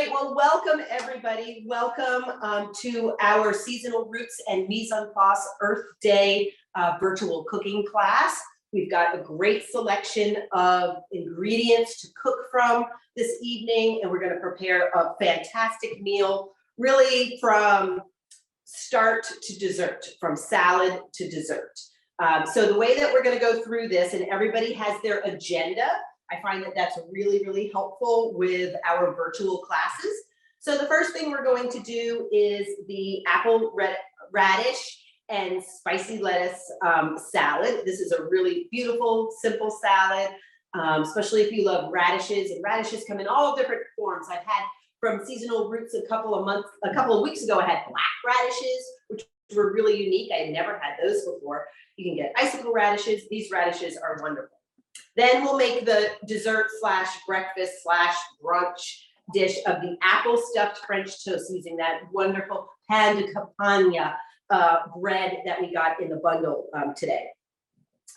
right, well, welcome everybody. Welcome to our Seasonal Roots and Mise en Place Earth Day virtual cooking class. We've got a great selection of ingredients to cook from this evening, and we're going to prepare a fantastic meal, really from start to dessert, from salad to dessert. So the way that we're going to go through this, and everybody has their agenda, I find that that's really, really helpful with our virtual classes. So the first thing we're going to do is the apple radish and spicy lettuce salad. This is a really beautiful, simple salad, especially if you love radishes. And radishes come in all different forms. I've had from Seasonal Roots a couple of weeks ago, I had black radishes, which were really unique. I had never had those before. You can get icicle radishes. These radishes are wonderful. Then we'll make the dessert slash breakfast slash brunch dish of the apple stuffed French toast using that wonderful pain de campagne bread that we got in the bundle today.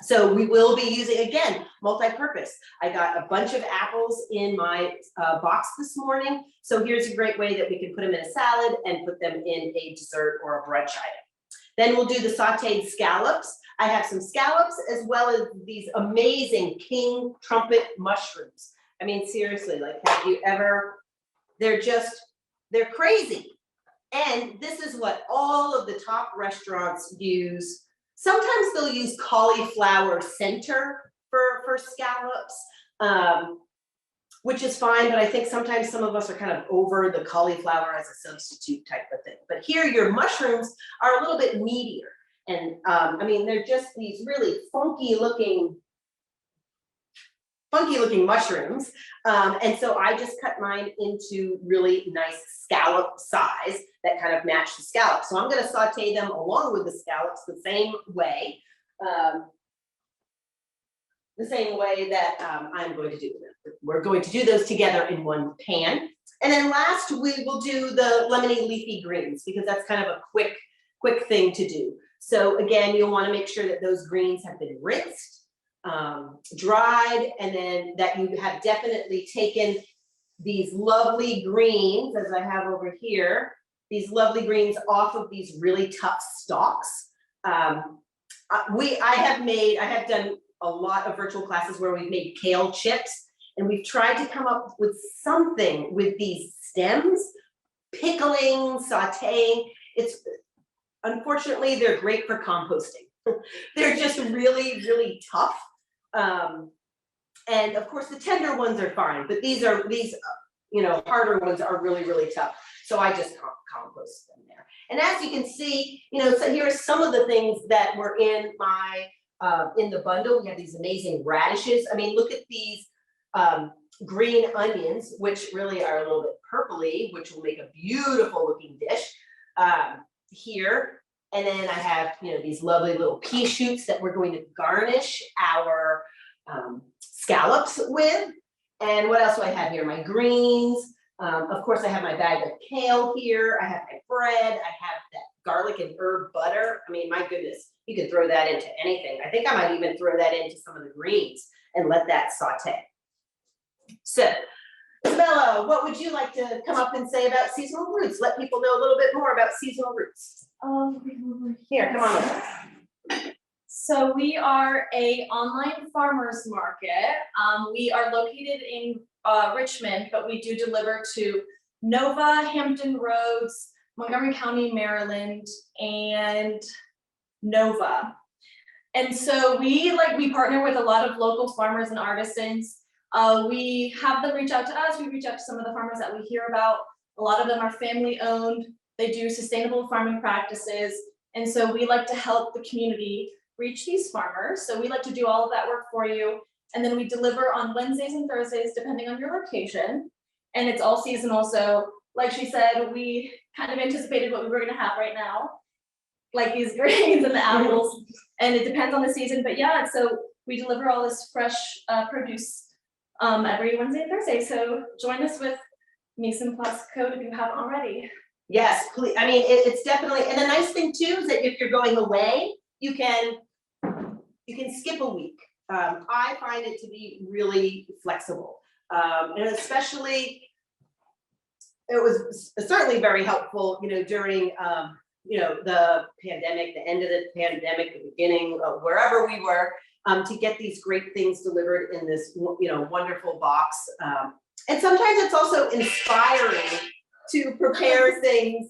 So we will be using, again, multi-purpose. I got a bunch of apples in my box this morning. So here's a great way that we can put them in a salad and put them in a dessert or a brunch item. Then we'll do the sauteed scallops. I have some scallops as well as these amazing king trumpet mushrooms. I mean, seriously, like, have you ever, they're crazy. And this is what all of the top restaurants use. Sometimes they'll use cauliflower center for scallops, which is fine, but I think sometimes some of us are kind of over the cauliflower as a substitute type of thing. But here your mushrooms are a little bit meatier. And I mean, they're just these really funky looking mushrooms. And so I just cut mine into really nice scallop size that kind of match the scallops. So I'm going to saute them along with the scallops the same way that I'm going to do them. We're going to do those together in one pan. And then last, we will do the lemony leafy greens because that's kind of a quick thing to do. So again, you'll want to make sure that those greens have been rinsed, dried, and then that you have definitely taken these lovely greens, as I have over here, these lovely greens off of these really tough stalks. I have done a lot of virtual classes where we've made kale chips, and we've tried to come up with something with these stems, pickling, sauteing. Unfortunately, they're great for composting. They're just really, really tough. And of course, the tender ones are fine, but these harder ones are really, really tough. So I just compost them there. And as you can see, so here are some of the things that were in my in the bundle. We have these amazing radishes. I mean, look at these green onions, which really are a little bit purpley, which will make a beautiful looking dish. Here, and then I have these lovely little pea shoots that we're going to garnish our scallops with. And what else do I have here? My greens. Of course, I have my bag of kale here. I have my bread. I have that garlic and herb butter. I mean, my goodness, you can throw that into anything. I think I might even throw that into some of the greens and let that saute. So, Isabella, what would you like to come up and say about Seasonal Roots? Let people know a little bit more about Seasonal Roots. Here, come on with us. So we are an online farmers market. We are located in Richmond, but we do deliver to Nova, Hampton Roads, Montgomery County, Maryland, and Nova. And so we partner with a lot of local farmers and artisans. We have them reach out to us. We reach out to some of the farmers that we hear about. A lot of them are family owned. They do sustainable farming practices. And so we like to help the community reach these farmers. So we like to do all of that work for you. And then we deliver on Wednesdays and Thursdays, depending on your location. And it's all seasonal. So like she said, we kind of anticipated what we were going to have right now, like these greens and the apples. And it depends on the season. But yeah, so we deliver all this fresh produce every Wednesday and Thursday. So join us with Mise en Place code if you haven't already. Yes, please. I mean, it's definitely, and the nice thing too is that if you're going away, you can skip a week. I find it to be really flexible, and especially it was certainly very helpful, during, the pandemic, the end of the pandemic, the beginning of wherever we were, to get these great things delivered in this, wonderful box. And sometimes it's also inspiring to prepare things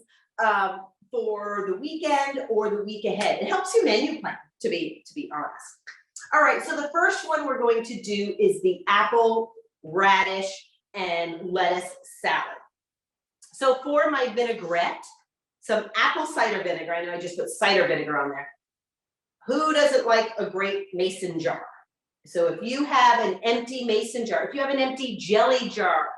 for the weekend or the week ahead. It helps you menu plan, to be honest. All right, so the first one we're going to do is the apple, radish, and lettuce salad. So for my vinaigrette, some apple cider vinegar. I know I just put cider vinegar on there. Who doesn't like a great mason jar? So if you have an empty mason jar, if you have an empty jelly jar,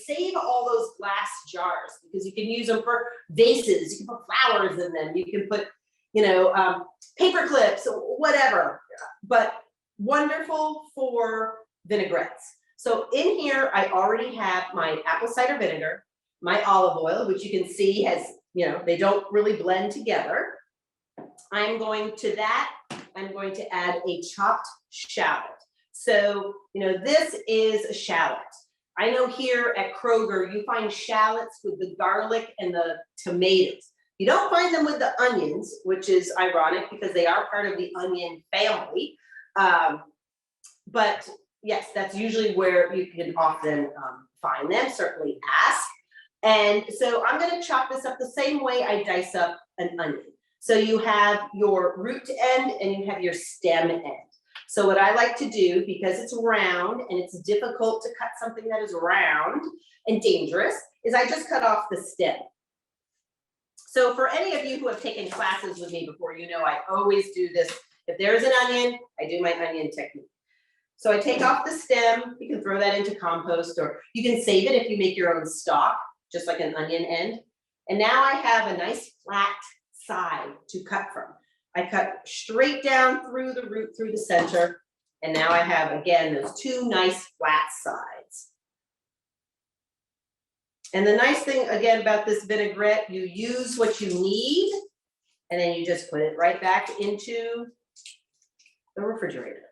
save all those glass jars because you can use them for vases. You can put flowers in them. You can put, paper clips, whatever. But wonderful for vinaigrettes. So in here, I already have my apple cider vinegar, my olive oil, which you can see has, they don't really blend together. I'm going to add a chopped shallot. So, this is a shallot. I know here at Kroger, you find shallots with the garlic and the tomatoes. You don't find them with the onions, which is ironic because they are part of the onion family. But yes, that's usually where you can often find them, certainly ask. And so I'm going to chop this up the same way I dice up an onion. So you have your root end and you have your stem end. So what I like to do, because it's round and it's difficult to cut something that is round and dangerous, is I just cut off the stem. So for any of you who have taken classes with me before, I always do this. If there's an onion, I do my onion technique. So I take off the stem. You can throw that into compost, or you can save it if you make your own stock, just like an onion end. And now I have a nice flat side to cut from. I cut straight down through the root, through the center. And now I have, again, those two nice flat sides. And the nice thing, again, about this vinaigrette, you use what you need, and then you just put it right back into the refrigerator.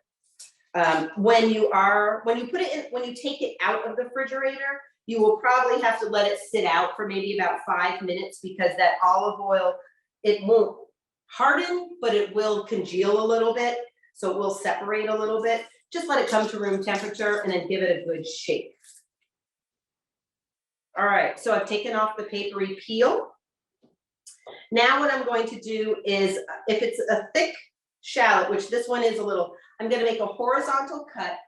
When you take it out of the refrigerator, you will probably have to let it sit out for maybe about 5 minutes because that olive oil, it won't harden, but it will congeal a little bit. So it will separate a little bit. Just let it come to room temperature and then give it a good shake. All right, so I've taken off the papery peel. Now what I'm going to do is, if it's a thick shallot, which this one is a little, I'm going to make a horizontal cut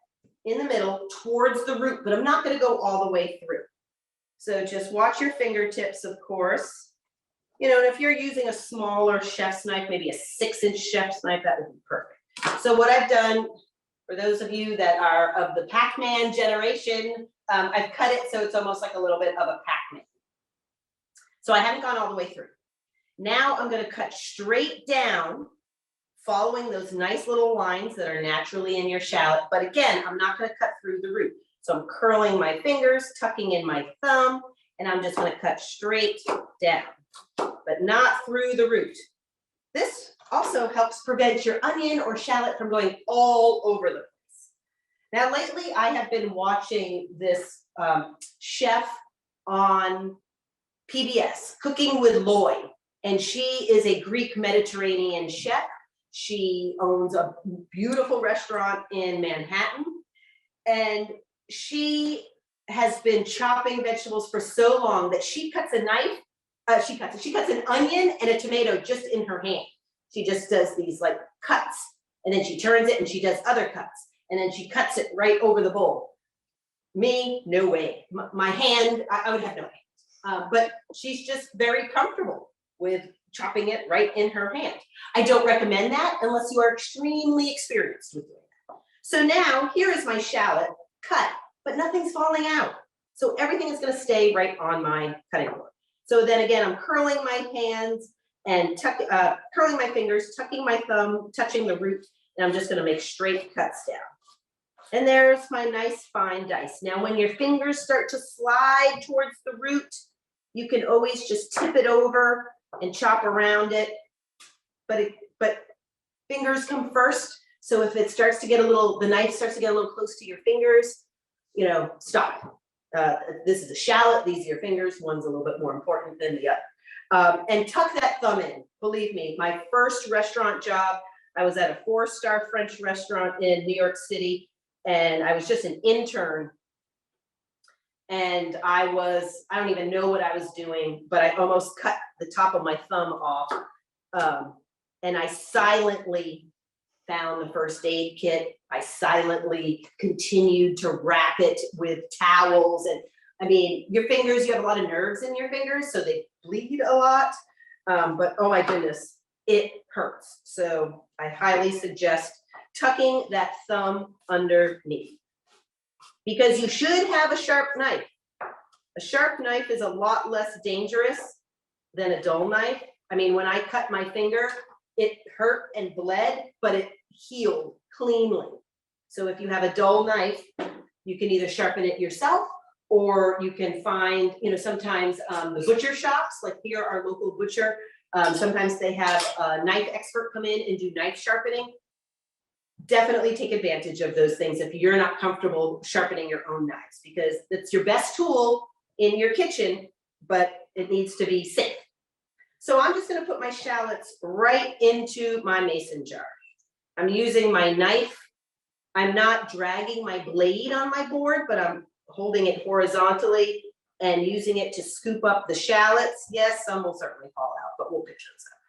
in the middle towards the root, but I'm not going to go all the way through. So just watch your fingertips, of course. And if you're using a smaller chef's knife, maybe a 6-inch chef's knife, that would be perfect. So what I've done, for those of you that are of the Pac-Man generation, I've cut it so it's almost like a little bit of a Pac-Man. So I haven't gone all the way through. Now I'm going to cut straight down, following those nice little lines that are naturally in your shallot. But again, I'm not going to cut through the root. So I'm curling my fingers, tucking in my thumb, and I'm just going to cut straight down, but not through the root. This also helps prevent your onion or shallot from going all over the place. Now, lately, I have been watching this chef on PBS, Cooking with Loy, and she is a Greek Mediterranean chef. She owns a beautiful restaurant in Manhattan, and she has been chopping vegetables for so long that she cuts a knife. She cuts an onion and a tomato just in her hand. She just does these like cuts, and then she turns it and she does other cuts, and then she cuts it right over the bowl. Me, no way. My hand, I would have no hands. But she's just very comfortable with chopping it right in her hand. I don't recommend that unless you are extremely experienced with doing that. So now here is my shallot cut, but nothing's falling out. So everything is going to stay right on my cutting board. So then again, I'm curling my hands and curling my fingers, tucking my thumb, touching the root, and I'm just going to make straight cuts down. And there's my nice fine dice. Now, when your fingers start to slide towards the root, you can always just tip it over and chop around it. But fingers come first. So if it starts to get the knife starts to get a little close to your fingers, stop. This is a shallot, these are your fingers, one's a little bit more important than the other. And tuck that thumb in. Believe me, my first restaurant job, I was at a 4-star French restaurant in New York City, and I was just an intern. And I don't even know what I was doing, but I almost cut the top of my thumb off. And I silently found the first aid kit. I silently continued to wrap it with towels. And I mean, your fingers, you have a lot of nerves in your fingers, so they bleed a lot. But oh my goodness, it hurts. So I highly suggest tucking that thumb underneath, because you should have a sharp knife. A sharp knife is a lot less dangerous than a dull knife. I mean, when I cut my finger, it hurt and bled, but it healed cleanly. So if you have a dull knife, you can either sharpen it yourself, or you can find, sometimes the butcher shops, like here, our local butcher, sometimes they have a knife expert come in and do knife sharpening. Definitely take advantage of those things if you're not comfortable sharpening your own knives, because it's your best tool in your kitchen, but it needs to be safe. So I'm just gonna put my shallots right into my mason jar. I'm using my knife. I'm not dragging my blade on my board, but I'm holding it horizontally and using it to scoop up the shallots. Yes, some will certainly fall out, but we'll pick those up.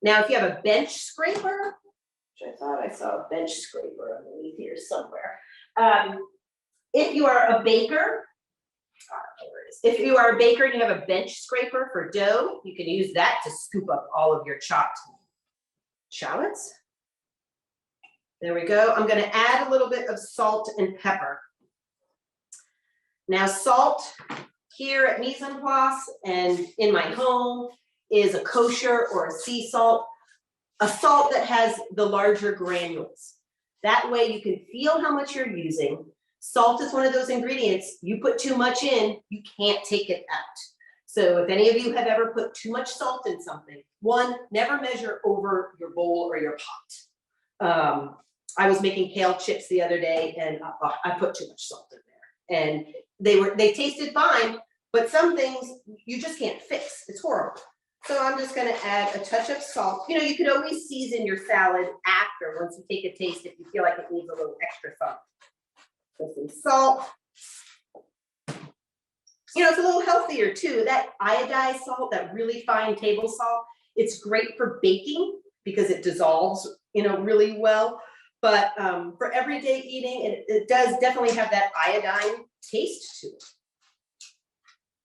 Now, if you have a bench scraper, which I thought I saw a bench scraper underneath here somewhere. If you are a baker, if you are a baker and you have a bench scraper for dough, you can use that to scoop up all of your chopped shallots. There we go. I'm going to add a little bit of salt and pepper. Now, salt here at Mise en Place and in my home is a kosher or a sea salt, a salt that has the larger granules. That way you can feel how much you're using. Salt is one of those ingredients, you put too much in, you can't take it out. So if any of you have ever put too much salt in something, one, never measure over your bowl or your pot. I was making kale chips the other day and I put too much salt in there. And they tasted fine, but some things you just can't fix. It's horrible. So I'm just gonna add a touch of salt. You could always season your salad after, once you take a taste, if you feel like it needs a little extra salt. So some salt. It's a little healthier too. That iodized salt, that really fine table salt, it's great for baking because it dissolves, really well. But for everyday eating, it does definitely have that iodine taste to it.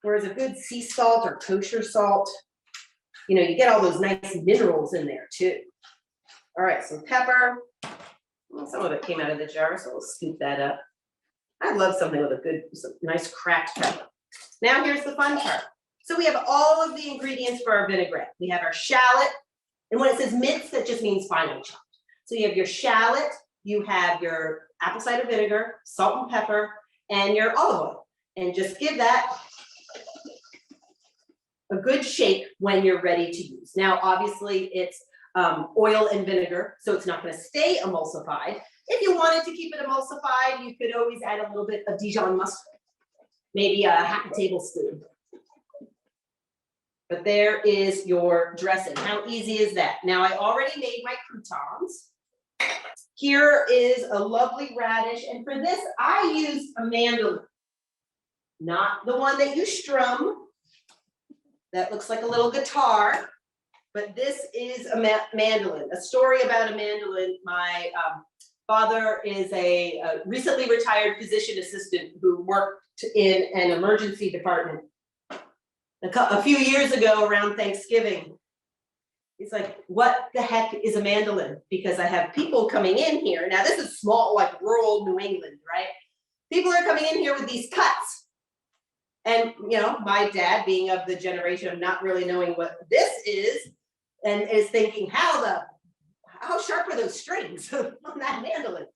Whereas a good sea salt or kosher salt, you get all those nice minerals in there too. All right, some pepper. Well, some of it came out of the jar, so we'll scoop that up. I love something with some nice cracked pepper. Now here's the fun part. So we have all of the ingredients for our vinaigrette. We have our shallot, and when it says minced, that just means finely chopped. So you have your shallot, you have your apple cider vinegar, salt and pepper, and your olive oil. And just give that a good shake when you're ready to use. Now, obviously, it's oil and vinegar, so it's not going to stay emulsified. If you wanted to keep it emulsified, you could always add a little bit of Dijon mustard, maybe a half a tablespoon. But there is your dressing. How easy is that? Now, I already made my croutons. Here is a lovely radish, and for this, I used a mandolin, not the one that you strum. That looks like a little guitar, but this is a mandolin. A story about a mandolin. My father is a recently retired physician assistant who worked in an emergency department. A few years ago around Thanksgiving, he's like, what the heck is a mandolin? Because I have people coming in here. Now this is small, like rural New England, right? People are coming in here with these cuts. And, my dad being of the generation of not really knowing what this is, and is thinking, how sharp are those strings on that mandolin?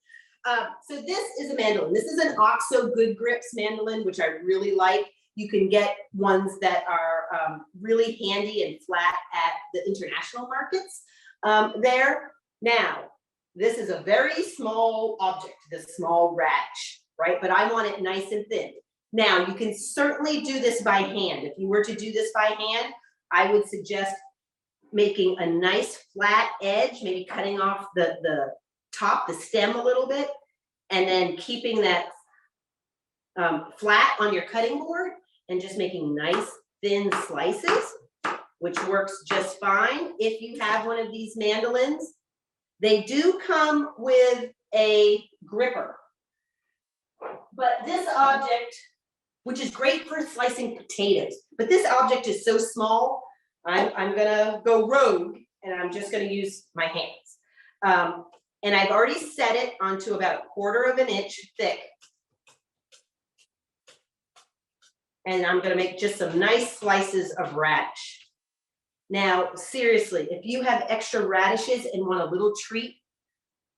So this is a mandolin. This is an OXO Good Grips mandolin, which I really like. You can get ones that are really handy and flat at the international markets there. Now, this is a very small object, this small radish, right? But I want it nice and thin. Now, you can certainly do this by hand. If you were to do this by hand, I would suggest making a nice flat edge, maybe cutting off the top, the stem a little bit, and then keeping that flat on your cutting board and just making nice thin slices, which works just fine if you have one of these mandolins. They do come with a gripper, but this object, which is great for slicing potatoes, but this object is so small, I'm gonna go rogue and I'm just gonna use my hands. And I've already set it onto about 1/4 of an inch thick. And I'm gonna make just some nice slices of radish. Now, seriously, if you have extra radishes and want a little treat,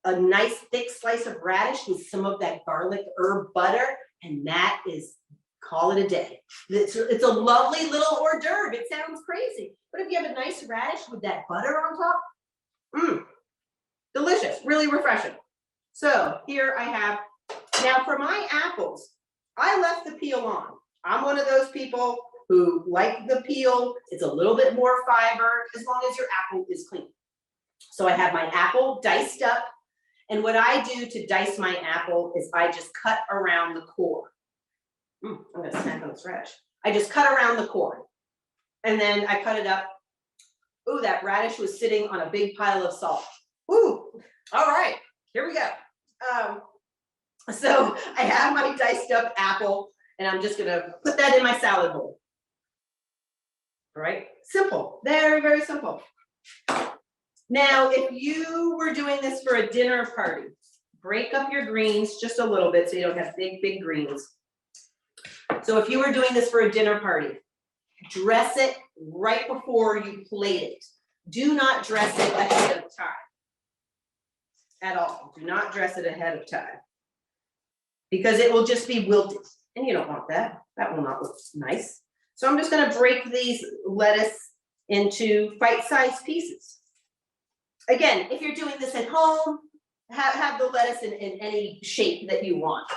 a nice thick slice of radish with some of that garlic herb butter, and that is, call it a day. It's a lovely little hors d'oeuvre. It sounds crazy, but if you have a nice radish with that butter on top, delicious, really refreshing. So here I have, now for my apples, I left the peel on. I'm one of those people who like the peel. It's a little bit more fiber as long as your apple is clean. So I have my apple diced up, and what I do to dice my apple is I just cut around the core. I'm gonna snack on this radish. I just cut around the core, and then I cut it up. Ooh, that radish was sitting on a big pile of salt. Ooh, all right, here we go. So I have my diced up apple, and I'm just gonna put that in my salad bowl. All right, simple, very, very simple. Now, if you were doing this for a dinner party, break up your greens just a little bit so you don't have big, big greens. So if you were doing this for a dinner party, dress it right before you plate it. Do not dress it ahead of time at all. Do not dress it ahead of time because it will just be wilted, and you don't want that. That will not look nice. So I'm just going to break these lettuce into bite-sized pieces. Again, if you're doing this at home, have the lettuce in any shape that you want.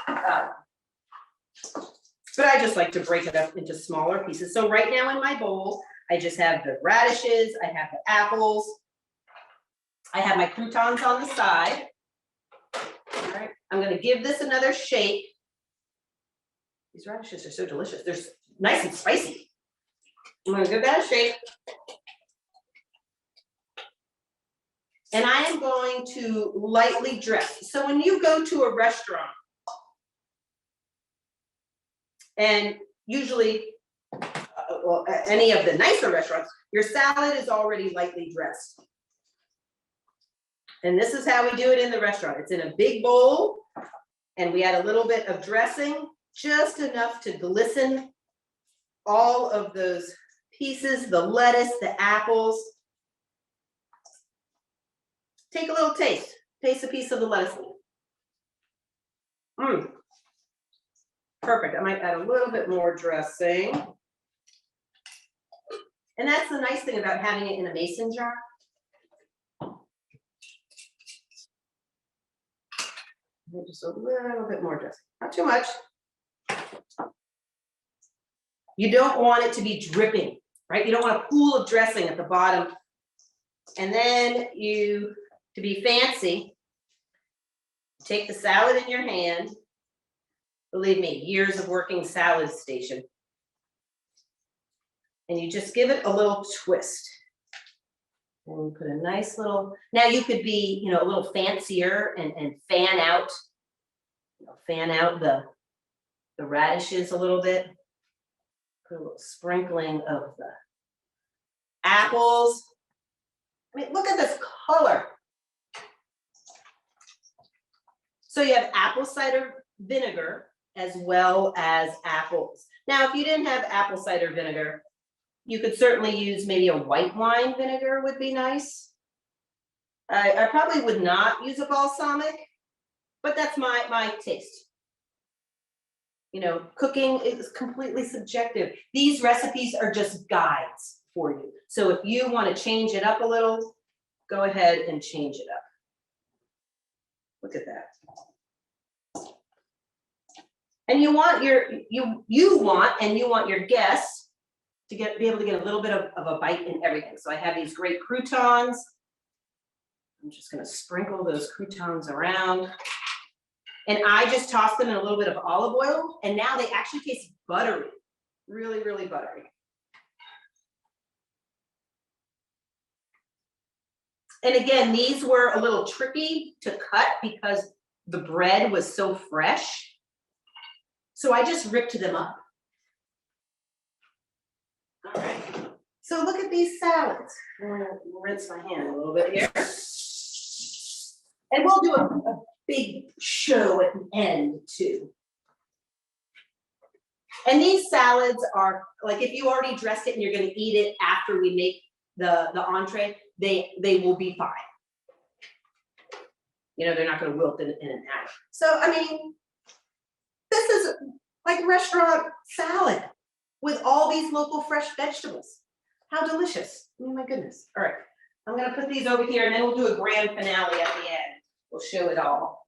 But I just like to break it up into smaller pieces. So right now in my bowl, I just have the radishes, I have the apples, I have my croutons on the side. All right, I'm gonna give this another shake. These radishes are so delicious. They're nice and spicy. I'm gonna give that a shake. And I am going to lightly dress. So when you go to a restaurant, and usually, well, any of the nicer restaurants, your salad is already lightly dressed. And this is how we do it in the restaurant. It's in a big bowl, and we add a little bit of dressing, just enough to glisten all of those pieces, the lettuce, the apples. Take a little taste. Taste a piece of the lettuce. Perfect. I might add a little bit more dressing. And that's the nice thing about having it in a mason jar. Just a little bit more dressing, not too much. You don't want it to be dripping, right? You don't want a pool of dressing at the bottom. And then you, to be fancy, take the salad in your hand. Believe me, years of working salad station. And you just give it a little twist. And put a nice little, now you could be, a little fancier and fan out, the radishes a little bit. Put a little sprinkling of the apples. I mean, look at this color. So you have apple cider vinegar as well as apples. Now, if you didn't have apple cider vinegar, you could certainly use maybe a white wine vinegar would be nice. I probably would not use a balsamic, but that's my taste. Cooking is completely subjective. These recipes are just guides for you. So if you want to change it up a little, go ahead and change it up. Look at that. And you want your guests to be able to get a little bit of a bite in everything. So I have these great croutons. I'm just gonna sprinkle those croutons around. And I just toss them in a little bit of olive oil, and now they actually taste buttery, really, really buttery. And again, these were a little tricky to cut because the bread was so fresh. So I just ripped them up. All right, so look at these salads. I'm gonna rinse my hand a little bit here. And we'll do a big show at the end too. And these salads are, like, if you already dressed it and you're gonna eat it after we make the entree, they will be fine. You know, they're not gonna wilt in an hour. So, I mean, this is like restaurant salad with all these local fresh vegetables. How delicious. Oh my goodness. All right, I'm gonna put these over here and then we'll do a grand finale at the end. We'll show it all.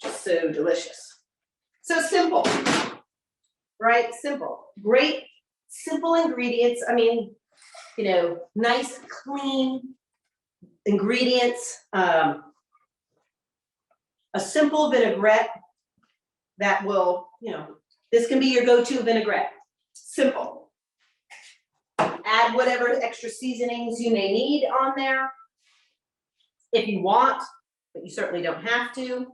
Just so delicious. So simple, right? Simple. Great, simple ingredients. I mean, you know, nice, clean ingredients. A simple vinaigrette that will, you know, this can be your go-to vinaigrette. Simple. Add whatever extra seasonings you may need on there if you want, but you certainly don't have to.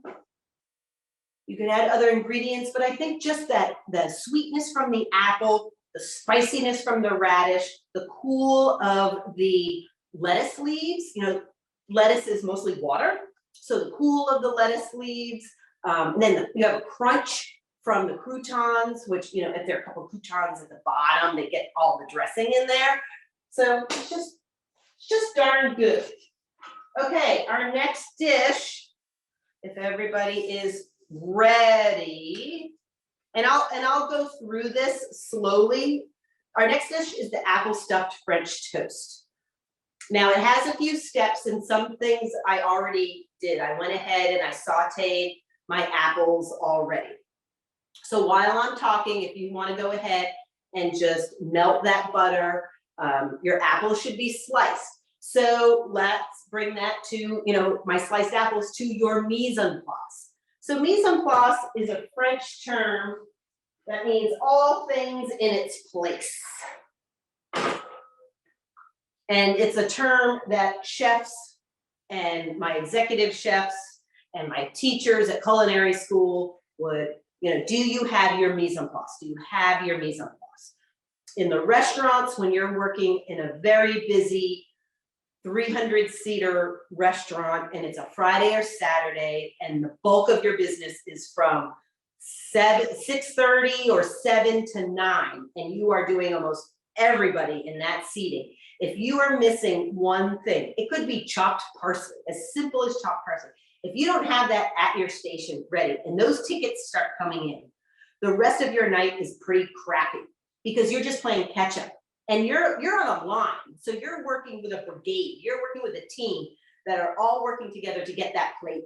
You can add other ingredients, but I think just that the sweetness from the apple, the spiciness from the radish, the cool of the lettuce leaves, you know, lettuce is mostly water. So the cool of the lettuce leaves, then you have a crunch from the croutons, which, you know, if there are a couple of croutons at the bottom, they get all the dressing in there. So it's just darn good. Okay, our next dish, if everybody is ready, and I'll go through this slowly. Our next dish is the apple stuffed French toast. Now it has a few steps and some things I already did. I went ahead and I sauteed my apples already. So while I'm talking, if you want to go ahead and just melt that butter, your apples should be sliced. So let's bring that to, you know, my sliced apples to your mise en place. So mise en place is a French term that means all things in its place. And it's a term that chefs and my executive chefs and my teachers at culinary school would, you know, do you have your mise en place? Do you have your mise en place? In the restaurants, when you're working in a very busy 300-seater restaurant and it's a Friday or Saturday and the bulk of your business is from 6:30 or 7 to 9 and you are doing almost everybody in that seating. If you are missing one thing, it could be chopped parsley, as simple as chopped parsley. If you don't have that at your station ready and those tickets start coming in, the rest of your night is pretty crappy because you're just playing catch up. And you're on a line, so you're working with a brigade, you're working with a team that are all working together to get that plate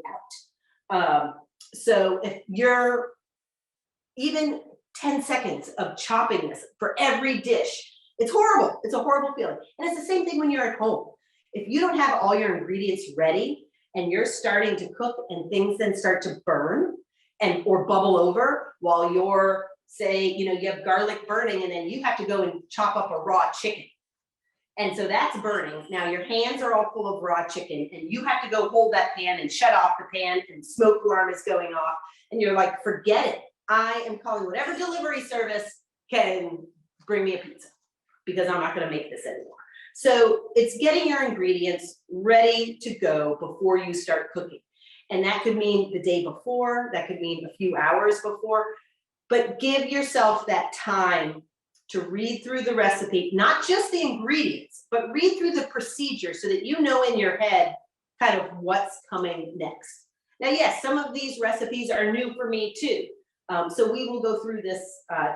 out. So if you're even 10 seconds of chopping this for every dish, it's horrible. It's a horrible feeling. And it's the same thing when you're at home. If you don't have all your ingredients ready and you're starting to cook and things then start to burn and or bubble over while you're, say, you know, you have garlic burning and then you have to go and chop up a raw chicken. And so that's burning. Now your hands are all full of raw chicken and you have to go hold that pan and shut off the pan and smoke alarm is going off. And you're like, forget it. I am calling whatever delivery service can bring me a pizza because I'm not going to make this anymore. So it's getting your ingredients ready to go before you start cooking. And that could mean the day before, that could mean a few hours before. But give yourself that time to read through the recipe, not just the ingredients, but read through the procedure so that you know in your head kind of what's coming next. Now, yes, some of these recipes are new for me too. So we will go through this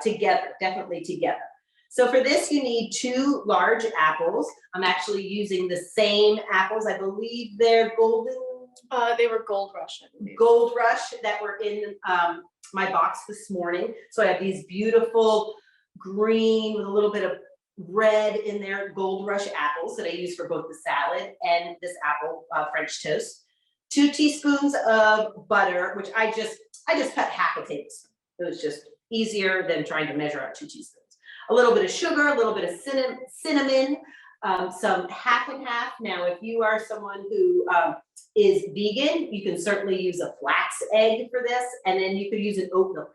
together, definitely together. So for this, you need 2 large apples. I'm actually using the same apples. I believe they're golden They were Gold Rush, I believe. Gold Rush that were in my box this morning. So I have these beautiful green with a little bit of red in there, Gold Rush apples that I use for both the salad and this apple French toast. 2 teaspoons of butter, which I just cut half a tablespoon. It was just easier than trying to measure out 2 teaspoons. A little bit of sugar, a little bit of cinnamon, some half and half. Now, if you are someone who is vegan, you can certainly use a flax egg for this, and then you could use an oat milk.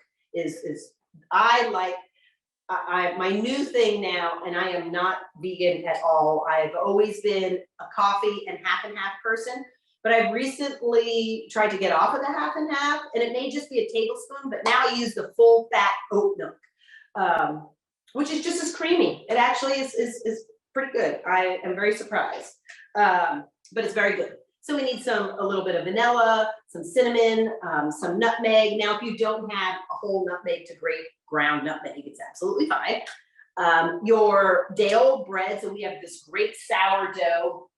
I like my new thing now, and I am not vegan at all. I've always been a coffee and half person, but I've recently tried to get off of the half and half, and it may just be a tablespoon, but now I use the full fat oat milk, which is just as creamy. It actually is pretty good. I am very surprised, but it's very good. So we need a little bit of vanilla, some cinnamon, some nutmeg. Now, if you don't have a whole nutmeg to grate, ground nutmeg, it's absolutely fine. Your day-old bread, so we have this great sourdough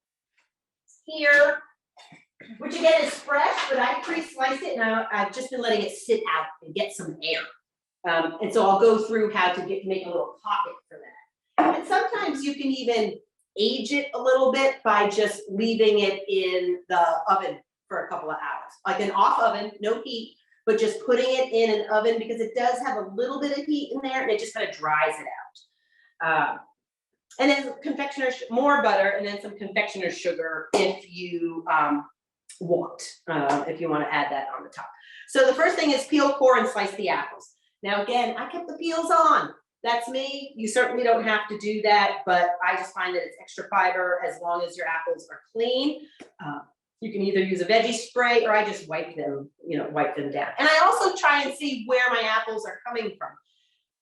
here, which again is fresh, but I pre-sliced it and I've just been letting it sit out and get some air. And so I'll go through how to make a little pocket for that. And sometimes you can even age it a little bit by just leaving it in the oven for a couple of hours, like an off oven, no heat, but just putting it in an oven because it does have a little bit of heat in there and it just kind of dries it out. And then more butter, and then some confectioner's sugar if you want to add that on the top. So the first thing is peel, core, and slice the apples. Now again, I kept the peels on. That's me. You certainly don't have to do that, but I just find that it's extra fiber as long as your apples are clean. You can either use a veggie spray or I just wipe them down. And I also try and see where my apples are coming from.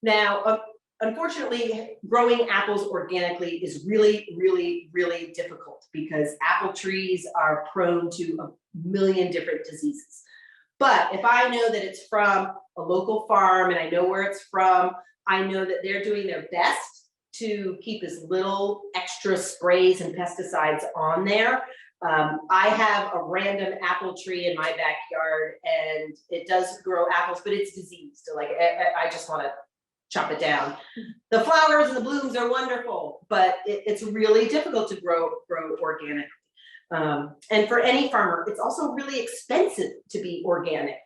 Now, unfortunately, growing apples organically is really, really, really difficult because apple trees are prone to a million different diseases. But if I know that it's from a local farm and I know where it's from, I know that they're doing their best to keep as little extra sprays and pesticides on there. I have a random apple tree in my backyard and it does grow apples, but it's diseased. So I just want to chop it down. The flowers and the blooms are wonderful, but it's really difficult to grow organically. And for any farmer, it's also really expensive to be organic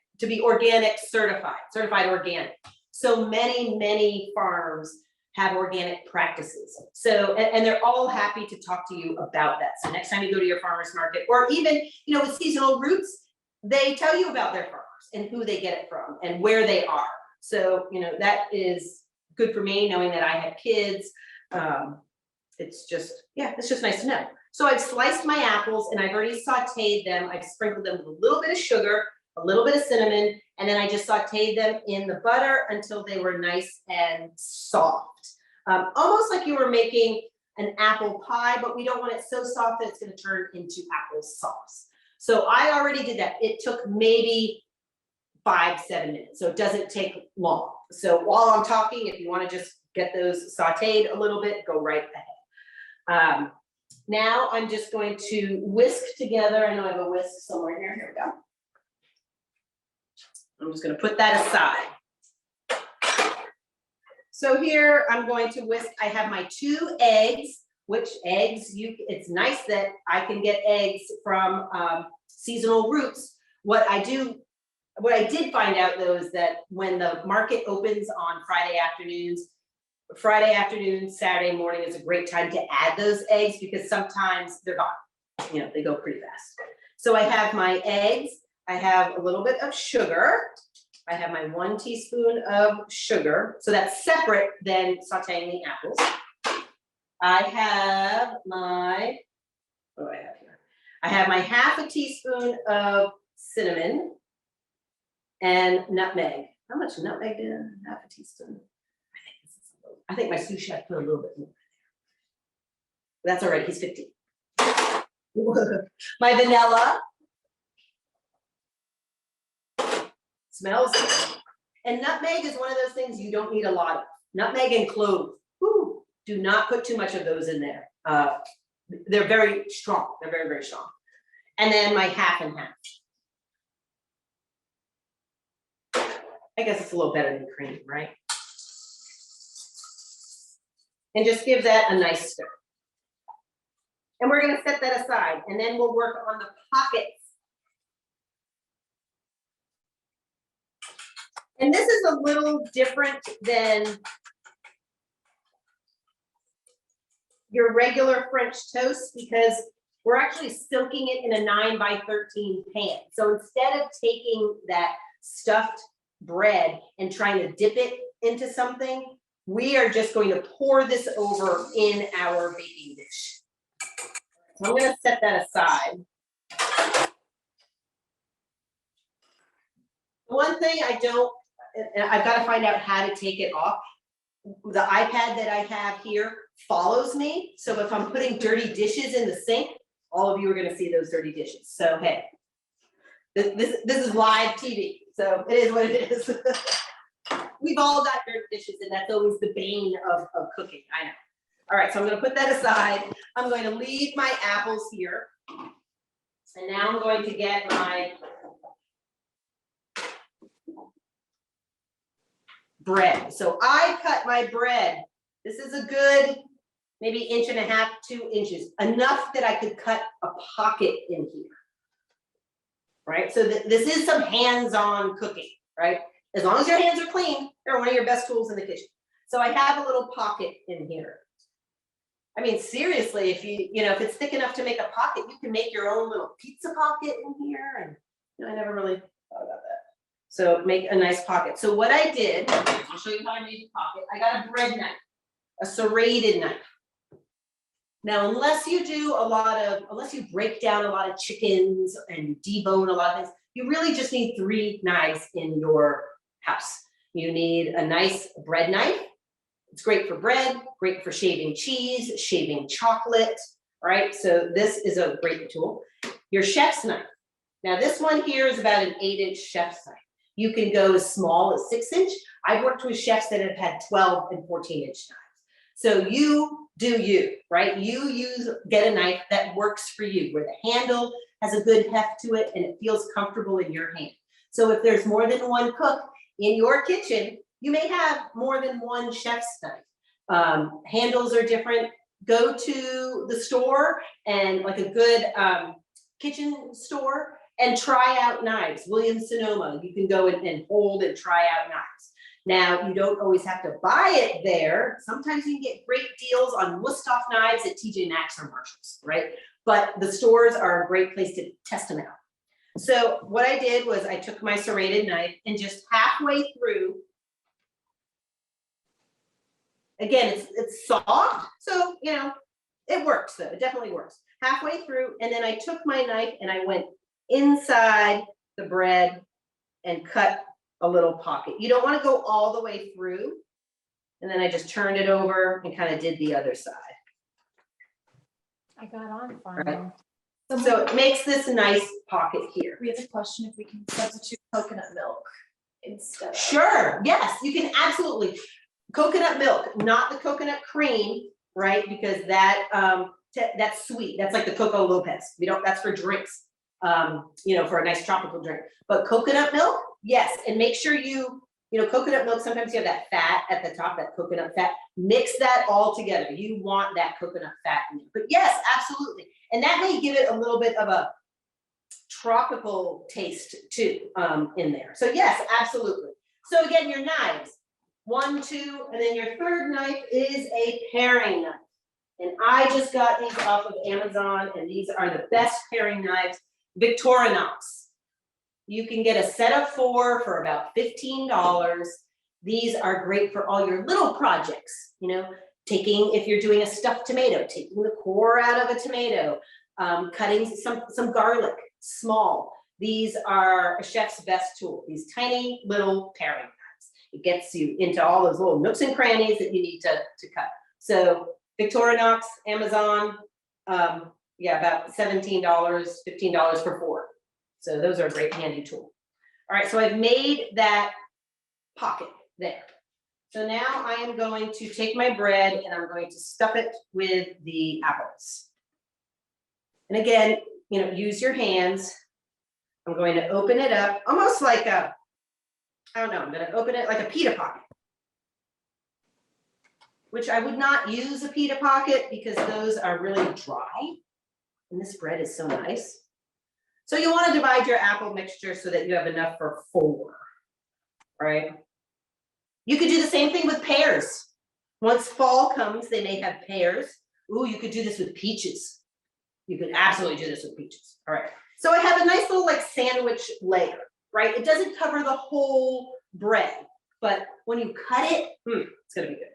certified organic. So many farms have organic practices. So, and they're all happy to talk to you about that. So next time you go to your farmer's market, or even, with seasonal roots, they tell you about their farmers and who they get it from and where they are. So, that is good for me knowing that I have kids. It's just nice to know. So I've sliced my apples and I've already sauteed them. I've sprinkled them with a little bit of sugar, a little bit of cinnamon, and then I just sauteed them in the butter until they were nice and soft. Almost like you were making an apple pie, but we don't want it so soft that it's going to turn into apple sauce. So I already did that. It took maybe 5-7 minutes, so it doesn't take long. So while I'm talking, if you want to just get those sauteed a little bit, go right ahead. Now I'm just going to whisk together. I know I have a whisk somewhere here. Here we go. I'm just going to put that aside. So here I'm going to whisk. I have my 2 eggs, it's nice that I can get eggs from seasonal roots. What I did find out though is that when the market opens on Friday afternoon, Saturday morning is a great time to add those eggs because sometimes they're gone. They go pretty fast. So I have my eggs. I have a little bit of sugar. I have my 1 teaspoon of sugar. So that's separate than sauteing the apples. I have my, what do I have here? I have my half a teaspoon of cinnamon and nutmeg. How much nutmeg did I have? Half a teaspoon. I think my sous chef put a little bit more there. That's all right, he's 15. My vanilla. Smells good. And nutmeg is one of those things you don't need a lot of. Nutmeg and clove. Woo, do not put too much of those in there. They're very strong. They're very, very strong. and then my half and half. I guess it's a little better than cream, right? And just give that a nice stir. And we're gonna set that aside, and then we'll work on the pockets. And this is a little different than your regular French toast because we're actually soaking it in a 9x13 pan. So instead of taking that stuffed bread and trying to dip it into something, we are just going to pour this over in our baking dish. So I'm gonna set that aside. One thing I've got to find out how to take it off. The iPad that I have here follows me. So if I'm putting dirty dishes in the sink, all of you are going to see those dirty dishes. So hey, this is live TV. So it is what it is. We've all got dirty dishes, and that's always the bane of cooking. I know. All right, so I'm going to put that aside. I'm going to leave my apples here. And now I'm going to get my bread. So I cut my bread. This is a good, maybe 1.5 inches, 2 inches, enough that I could cut a pocket in here. Right? So this is some hands-on cooking, right? As long as your hands are clean, they're one of your best tools in the kitchen. So I have a little pocket in here. I mean, seriously, if if it's thick enough to make a pocket, you can make your own little pizza pocket in here. And I never really thought about that. So make a nice pocket. So what I did, I'll show you how I made the pocket. I got a bread knife, a serrated knife. Now, unless you break down a lot of chickens and debone a lot of things, you really just need 3 knives in your house. You need a nice bread knife. It's great for bread, great for shaving cheese, shaving chocolate, right? So this is a great tool. Your chef's knife. Now this one here is about an 8-inch chef's knife. You can go as small as 6-inch. I've worked with chefs that have had 12 and 14-inch knives. So you do you, right? Get a knife that works for you, where the handle has a good heft to it and it feels comfortable in your hand. So if there's more than one cook in your kitchen, you may have more than one chef's knife. Handles are different. Go to the store and like a good kitchen store and try out knives. Williams-Sonoma, you can go and hold and try out knives. Now, you don't always have to buy it there. Sometimes you can get great deals on Wusthof knives at TJ Maxx or Marshalls, right? But the stores are a great place to test them out. So what I did was I took my serrated knife and just halfway through, again, it's soft, so, it works though, it definitely works. Halfway through, and then I took my knife and I went inside the bread and cut a little pocket. You don't want to go all the way through. And then I just turned it over and kind of did the other side. I got on farming. Right. So it makes this nice pocket here. We have a question if we can substitute coconut milk instead of. Sure, yes, you can absolutely. Coconut milk, not the coconut cream, right? Because that's sweet. That's like the Coco Lopez. That's for drinks. For a nice tropical drink. But coconut milk, yes, and make sure coconut milk, sometimes you have that fat at the top, that coconut fat. Mix that all together. You want that coconut fat in there. But yes, absolutely. And that may give it a little bit of a tropical taste too, in there. So yes, absolutely. So again, your knives, 1, 2, and then your third knife is a paring knife. And I just got these off of Amazon, and these are the best paring knives. Victorinox. You can get a set of 4 for about $15. These are great for all your little projects, if you're doing a stuffed tomato, taking the core out of a tomato, cutting some garlic, small. These are a chef's best tool, these tiny little paring knives. It gets you into all those little nooks and crannies that you need to cut. So Victorinox, Amazon, about $17, $15 for 4. So those are a great handy tool. All right, so I've made that pocket there. So now I am going to take my bread and I'm going to stuff it with the apples. And again, use your hands. I'm going to open it up, almost like I don't know, I'm gonna open it like a pita pocket. Which I would not use a pita pocket because those are really dry. And this bread is so nice. So you want to divide your apple mixture so that you have enough for 4, right? You could do the same thing with pears. Once fall comes, they may have pears. Ooh, you could do this with peaches. You could absolutely do this with peaches. All right. So I have a nice little like sandwich layer, right? It doesn't cover the whole bread, but when you cut it, it's gonna be good.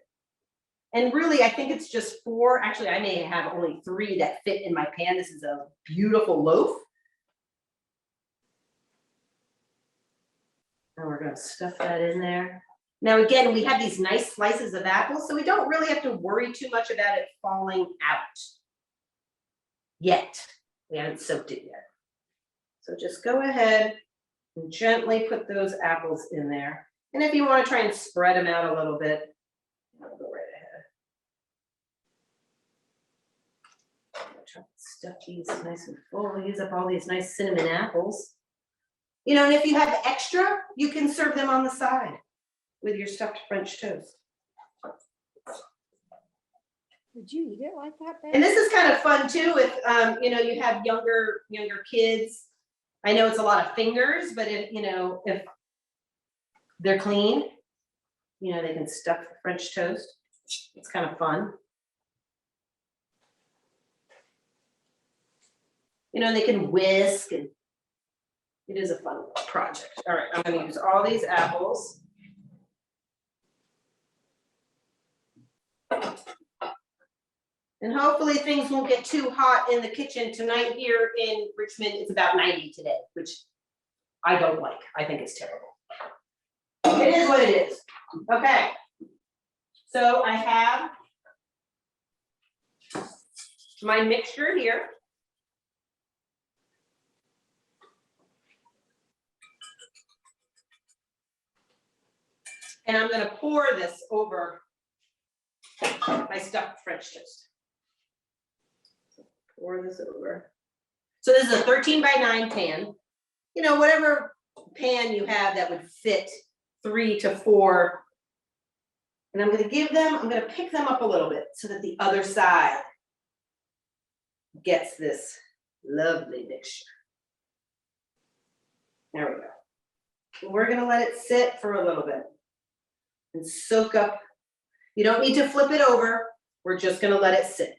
And really, I think it's just 4. Actually, I may have only 3 that fit in my pan. This is a beautiful loaf. And we're gonna stuff that in there. Now, again, we have these nice slices of apples, so we don't really have to worry too much about it falling out yet. We haven't soaked it yet. So just go ahead and gently put those apples in there. And if you want to try and spread them out a little bit, I'll go right ahead. Try to stuff these nice and full. Use up all these nice cinnamon apples. And if you have extra, you can serve them on the side with your stuffed French toast. Would you eat it like that, babe? And this is kind of fun too if you have younger kids. I know it's a lot of fingers, but if they're clean, they can stuff the French toast. It's kind of fun. They can whisk, and it is a fun project. All right, I'm going to use all these apples. And hopefully things won't get too hot in the kitchen tonight here in Richmond. It's about 90 today, which I don't like. I think it's terrible. It is what it is. Okay. So I have my mixture here. And I'm going to pour this over my stuffed French toast. Pour this over. So this is a 13 by 9 pan. Whatever pan you have that would fit 3 to 4. And I'm going to pick them up a little bit so that the other side gets this lovely mixture. There we go. And we're going to let it sit for a little bit and soak up. You don't need to flip it over. We're just going to let it sit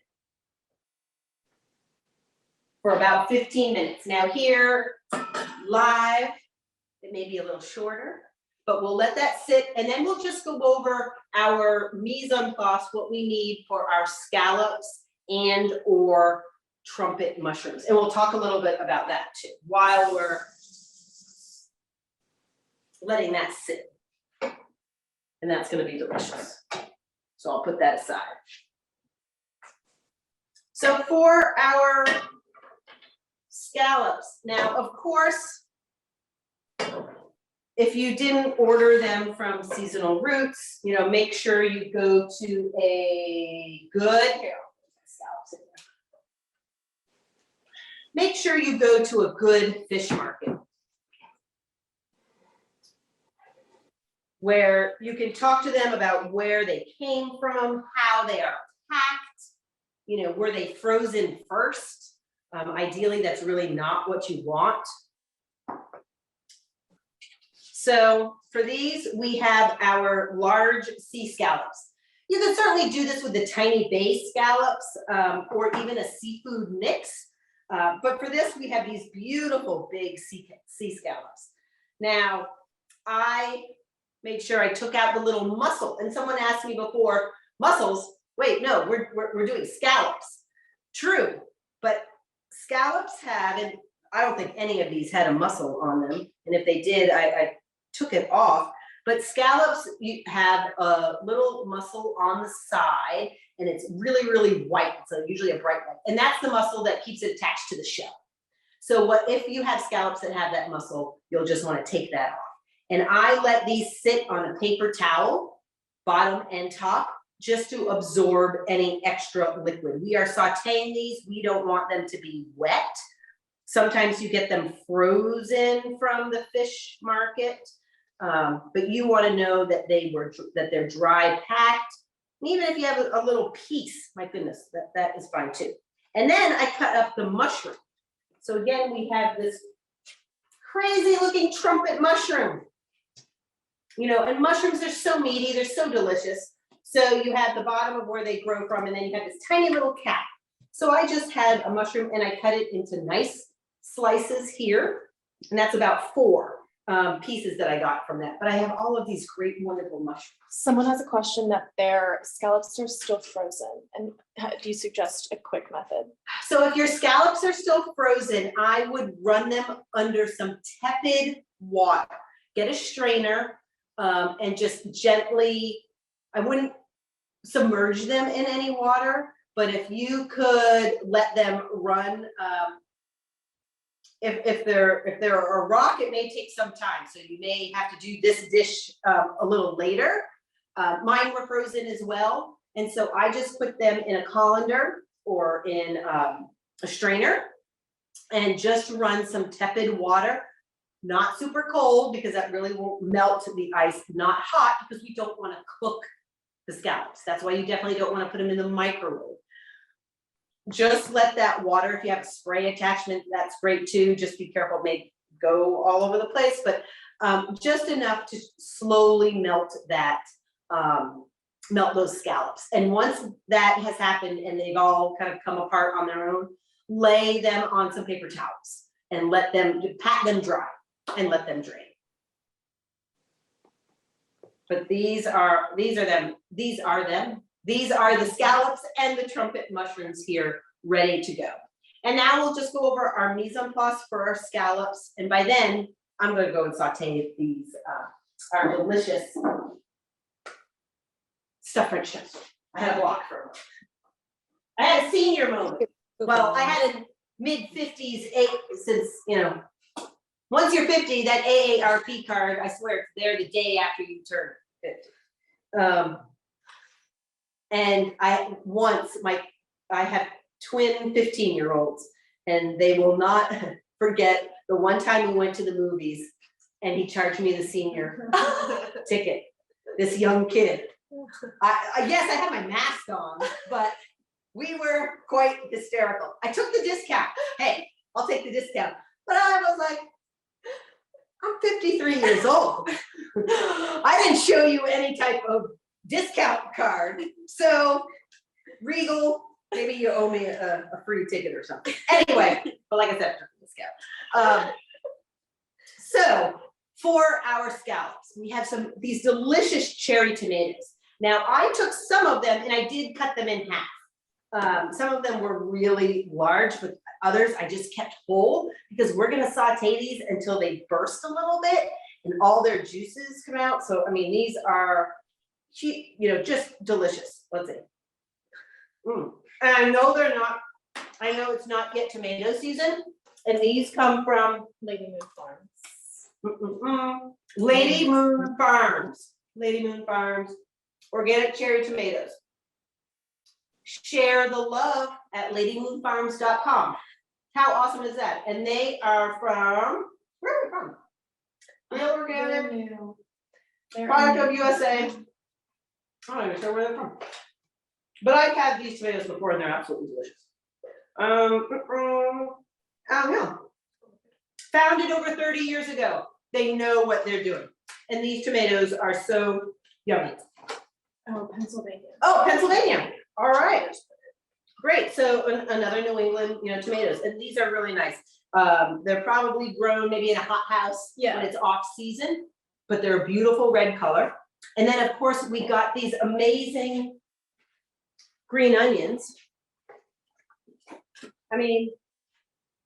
for about 15 minutes. Now here, live, it may be a little shorter, but we'll let that sit, and then we'll just go over our mise en place, what we need for our scallops and or trumpet mushrooms. And we'll talk a little bit about that too, while we're letting that sit. And that's gonna be delicious. So I'll put that aside. So for our scallops, now of course, if you didn't order them from Seasonal Roots, make sure you go to a good, make sure you go to a good fish market where you can talk to them about where they came from, how they are packed, were they frozen first? Ideally, that's really not what you want. So for these, we have our large sea scallops. You can certainly do this with the tiny bay scallops or even a seafood mix. But for this, we have these beautiful big sea scallops. Now, I made sure I took out the little mussel. And someone asked me before, mussels? Wait, no, we're doing scallops. True, but scallops have, and I don't think any of these had a mussel on them. And if they did, I took it off. But scallops, you have a little mussel on the side, and it's really, really white. So usually a bright white. And that's the mussel that keeps it attached to the shell. So if you have scallops that have that mussel, you'll just want to take that off. And I let these sit on a paper towel, bottom and top, just to absorb any extra liquid. We are sauteing these. We don't want them to be wet. Sometimes you get them frozen from the fish market. But you want to know that they're dry packed. And even if you have a little piece, my goodness, that is fine too. And then I cut up the mushroom. So again, we have this crazy looking trumpet mushroom. You know, and mushrooms are so meaty, they're so delicious. So you have the bottom of where they grow from, and then you have this tiny little cap. So I just had a mushroom and I cut it into nice slices here. And that's about 4 pieces that I got from that. But I have all of these great, wonderful mushrooms. Someone has a question that their scallops are still frozen, and do you suggest a quick method? So if your scallops are still frozen, I would run them under some tepid water. Get a strainer and just gently, I wouldn't submerge them in any water, but if you could let them run, if they're a rock, it may take some time. So you may have to do this dish a little later. Mine were frozen as well. And so I just put them in a colander or in a strainer and just run some tepid water, not super cold because that really won't melt the ice, not hot because we don't want to cook the scallops. That's why you definitely don't want to put them in the microwave. Just let that water, if you have a spray attachment, that's great too. Just be careful, it may go all over the place, but just enough to slowly melt that, melt those scallops. And once that has happened and they've all kind of come apart on their own, lay them on some paper towels and let them, pat them dry and let them drain. But these are them. These are the scallops and the trumpet mushrooms here ready to go. And now we'll just go over our mise en place for our scallops. And by then, I'm going to go and saute these, our delicious stuffed French toast. I had a block for a moment. I had a senior moment. Well, I had a mid-50s since, you know, once you're 50, that AARP card, I swear it's there the day after you turn 50. And I have twin 15-year-olds, and they will not forget the one time we went to the movies and he charged me the senior ticket, this young kid. Yes, I had my mask on, but we were quite hysterical. I took the discount. Hey, I'll take the discount. But I was like, I'm 53 years old. I didn't show you any type of discount card. So Regal, maybe you owe me a free ticket or something. Anyway, but like I said, I took the discount. So for our scallops, we have these delicious cherry tomatoes. Now I took some of them and I did cut them in half. Some of them were really large, but others I just kept whole because we're gonna saute these until they burst a little bit and all their juices come out. So, I mean, these are, you know, just delicious. Let's see. And I know I know it's not yet tomato season, and these come from Lady Moon Farms. Lady Moon Farms. Lady Moon Farms, organic cherry tomatoes. Share the love at ladymoonfarms.com. How awesome is that? And they are from, where are they from? Real organic, product of USA. I'm not even sure where they're from. But I've had these tomatoes before and they're absolutely delicious. Yeah. Founded over 30 years ago. They know what they're doing. And these tomatoes are so yummy. Oh, Pennsylvania. Oh, Pennsylvania. All right. Great. So another New England, you know, tomatoes. And these are really nice. They're probably grown maybe in a hot house when it's off season, but they're a beautiful red color. And then of course we got these amazing green onions. I mean,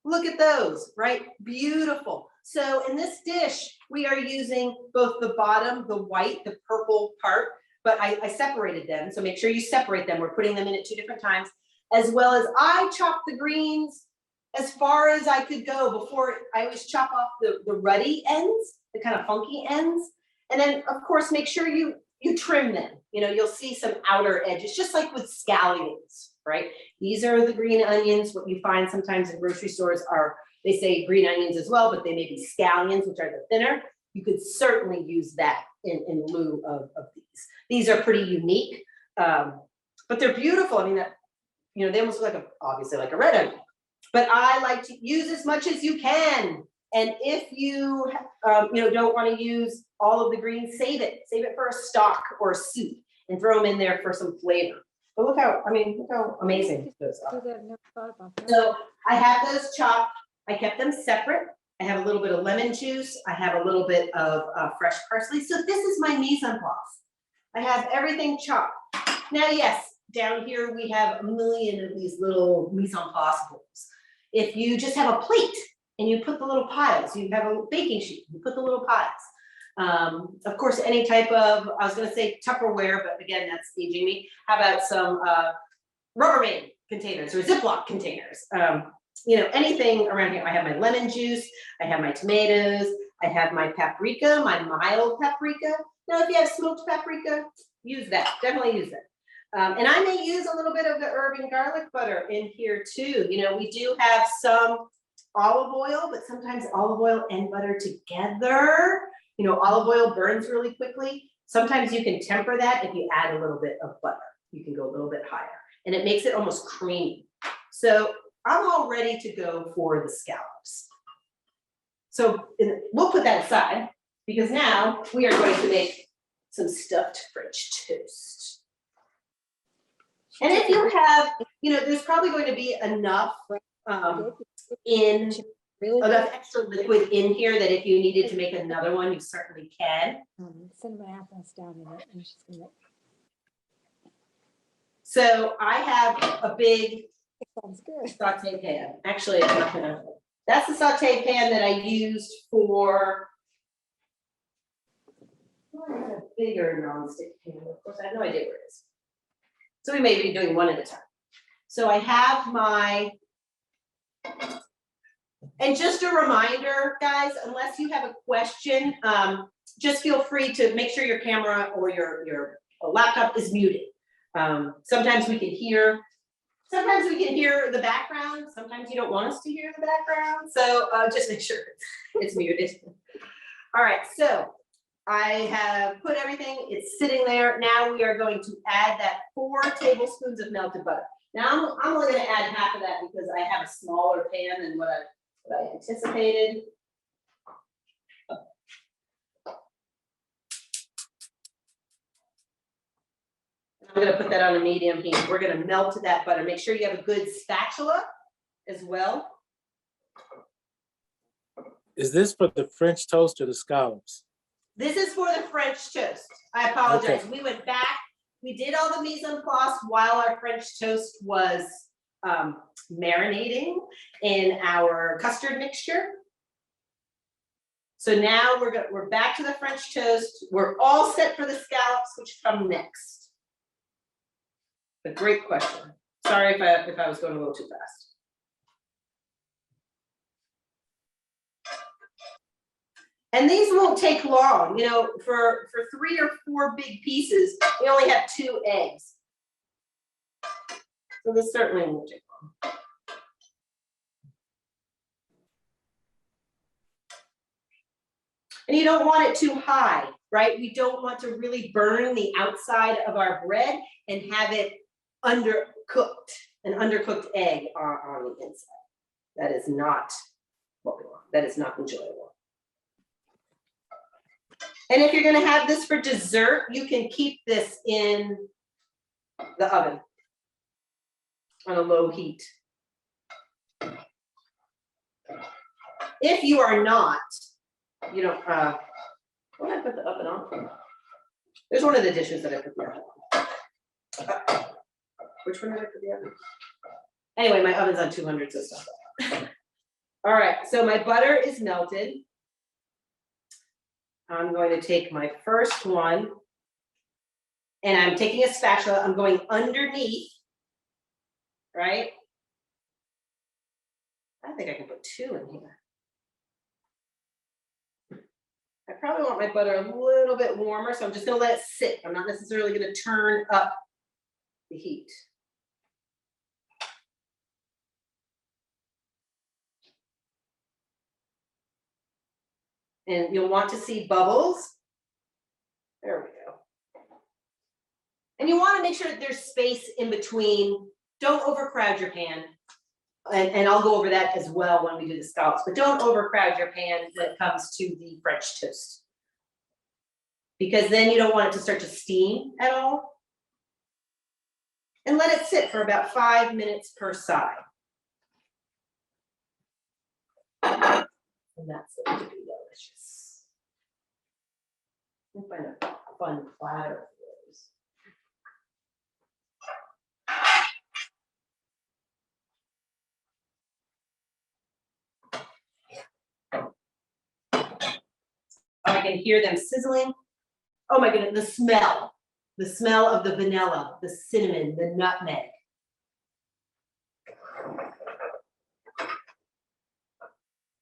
look at those, right? Beautiful. So in this dish, we are using both the bottom, the white, the purple part, but I separated them. So make sure you separate them. We're putting them in at 2 different times, as well as I chopped the greens as far as I could go before. I always chop off the ruddy ends, the kind of funky ends. And then of course, make sure you trim them. You know, you'll see some outer edges, just like with scallions. right? These are the green onions. What you find sometimes in grocery stores are, they say green onions as well, but they may be scallions, which are the thinner. You could certainly use that in lieu of these. These are pretty unique, but they're beautiful. I mean, they almost look like obviously like a red onion, but I like to use as much as you can. And if you, don't want to use all of the greens, save it for a stock or a soup and throw them in there for some flavor. But look how amazing those are. So I have those chopped. I kept them separate. I have a little bit of lemon juice. I have a little bit of fresh parsley. So this is my mise en place. I have everything chopped. Now, yes, down here we have a million of these little mise en place bowls. If you just have a plate and you put the little piles, you have a baking sheet, you put the little piles. Of course, any type of, I was gonna say Tupperware, but again, that's aging me. How about some Rubbermaid containers or Ziploc containers? Anything around here. I have my lemon juice, I have my tomatoes, I have my paprika, my mild paprika. Now, if you have smoked paprika, use that, definitely use that. And I may use a little bit of the herb and garlic butter in here too. We do have some olive oil, but sometimes olive oil and butter together. Olive oil burns really quickly. Sometimes you can temper that if you add a little bit of butter. You can go a little bit higher and it makes it almost creamy. So I'm all ready to go for the scallops. So we'll put that aside because now we are going to make some stuffed French toast. And if you have, there's probably going to be enough enough extra liquid in here that if you needed to make another one, you certainly can. Cinnamon apples down in it. And she's gonna. So I have a big Sounds good. saute pan. Actually, it's not gonna. That's the saute pan that I used for. I have a bigger nonstick pan. Of course, I have no idea where it is. So we may be doing one at a time. So I have my. And just a reminder, guys, unless you have a question, just feel free to make sure your camera or your laptop is muted. Sometimes we can hear the background. Sometimes you don't want us to hear the background. So just make sure it's muted. All right, so I have put everything, it's sitting there. Now we are going to add that 4 tablespoons of melted butter. Now I'm only gonna add half of that because I have a smaller pan than what I anticipated. I'm gonna put that on a medium heat. We're gonna melt that butter. Make sure you have a good spatula as well. Is this for the French toast or the scallops? This is for the French toast. I apologize. Okay. We went back. We did all the mise en place while our French toast was marinating in our custard mixture. So now we're back to the French toast. We're all set for the scallops, which come next. A great question. Sorry if I was going a little too fast. And these won't take long, for 3 or 4 big pieces, we only have 2 eggs. So this certainly won't take long. And you don't want it too high, right? We don't want to really burn the outside of our bread and have it undercooked, an undercooked egg on the inside. That is not what we want. That is not enjoyable. And if you're gonna have this for dessert, you can keep this in the oven on a low heat. If you are not, you don't, when I put the oven on, there's one of the dishes that I put the oven on. Which one did I put the oven? Anyway, my oven's on 200, so stop that. All right, so my butter is melted. I'm going to take my first one and I'm taking a spatula, I'm going underneath, right? I think I can put 2 in here. I probably want my butter a little bit warmer, so I'm just gonna let it sit. I'm not necessarily gonna turn up the heat. And you'll want to see bubbles. There we go. And you want to make sure that there's space in between. Don't overcrowd your pan. And I'll go over that as well when we do the scallops, but don't overcrowd your pan when it comes to the French toast. Because then you don't want it to start to steam at all. And let it sit for about 5 minutes per side. And that's going to be delicious. We'll find a fun platter for those. I can hear them sizzling. Oh my goodness, the smell of the vanilla, the cinnamon, the nutmeg.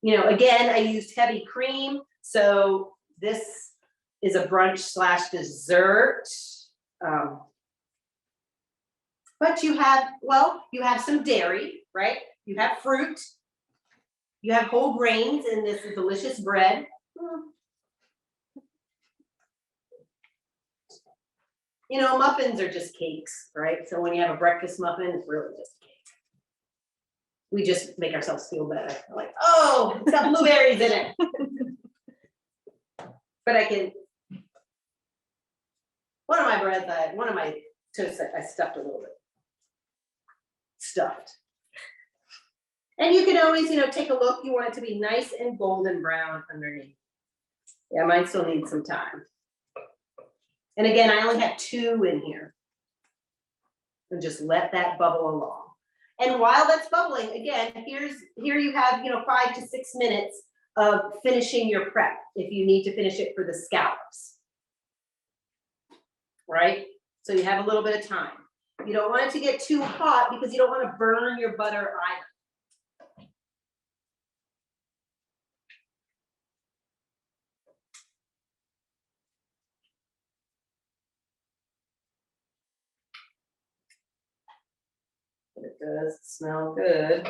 You know, again, I used heavy cream, so this is a brunch / dessert. But you have, well, you have some dairy, right? You have fruit. You have whole grains in this delicious bread. You know, muffins are just cakes, right? So when you have a breakfast muffin, it's really just a cake. We just make ourselves feel better. We're like, oh, it's got blueberries in it. But I can, one of my toasts, I stuffed a little bit. Stuffed. And you can always, you know, take a look. You want it to be nice and golden brown underneath. Yeah, mine still needs some time. And again, I only have 2 in here. And just let that bubble along. And while that's bubbling, again, here you have, you know, 5 to 6 minutes of finishing your prep if you need to finish it for the scallops. Right? So you have a little bit of time. You don't want it to get too hot because you don't want to burn your butter either. It does smell good.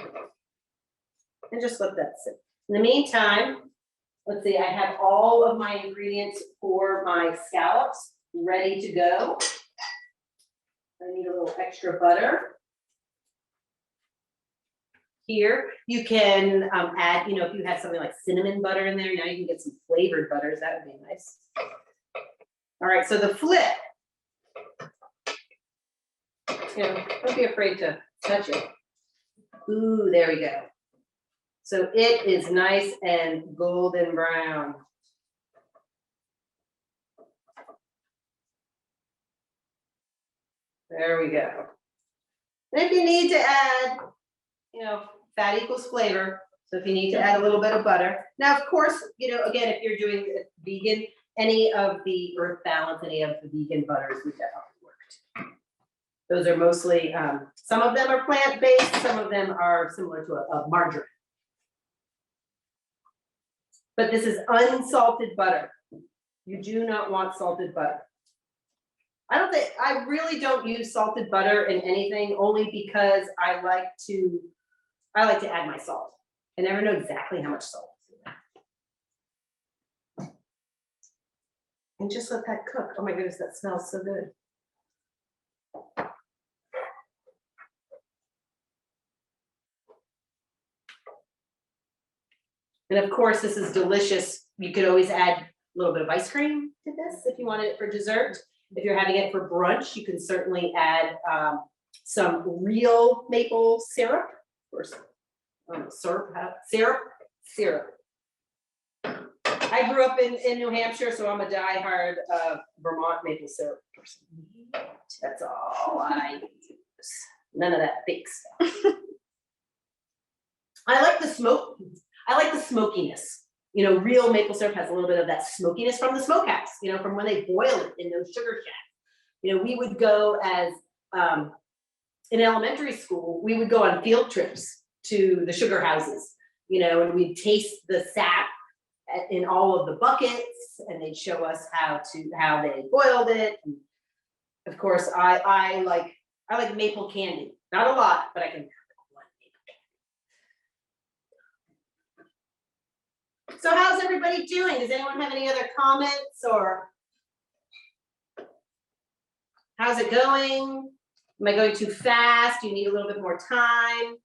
And just let that sit. In the meantime, let's see, I have all of my ingredients for my scallops ready to go. I need a little extra butter. Here, you can add, you know, if you have something like cinnamon butter in there, now you can get some flavored butters, that would be nice. All right, so the flip, you know, don't be afraid to touch it. Ooh, there we go. So it is nice and golden brown. There we go. And if you need to add, you know, fat equals flavor. So if you need to add a little bit of butter. Now, of course, you know, again, if you're doing vegan, any of the Earth Balance, any of the vegan butters would definitely work. Those are mostly, some of them are plant-based, some of them are similar to a margarine. But this is unsalted butter. You do not want salted butter. I really don't use salted butter in anything, only because I like to add my salt. I never know exactly how much salt is in there. And just let that cook. Oh my goodness, that smells so good. And of course, this is delicious. You could always add a little bit of ice cream to this if you wanted it for dessert. If you're having it for brunch, you can certainly add some real maple syrup or syrup. I grew up in New Hampshire, so I'm a diehard Vermont maple syrup person. That's all I use. None of that fake stuff. I like the smoke. I like the smokiness. You know, real maple syrup has a little bit of that smokiness from the smokehouse, you know, from when they boil it in those sugar shacks. You know, we would go as, in elementary school, we would go on field trips to the sugar houses, you know, and we'd taste the sap in all of the buckets, and they'd show us how they boiled it. And of course, I like maple candy. Not a lot, but I can. So how's everybody doing? Does anyone have any other comments or? How's it going? Am I going too fast? Do you need a little bit more time?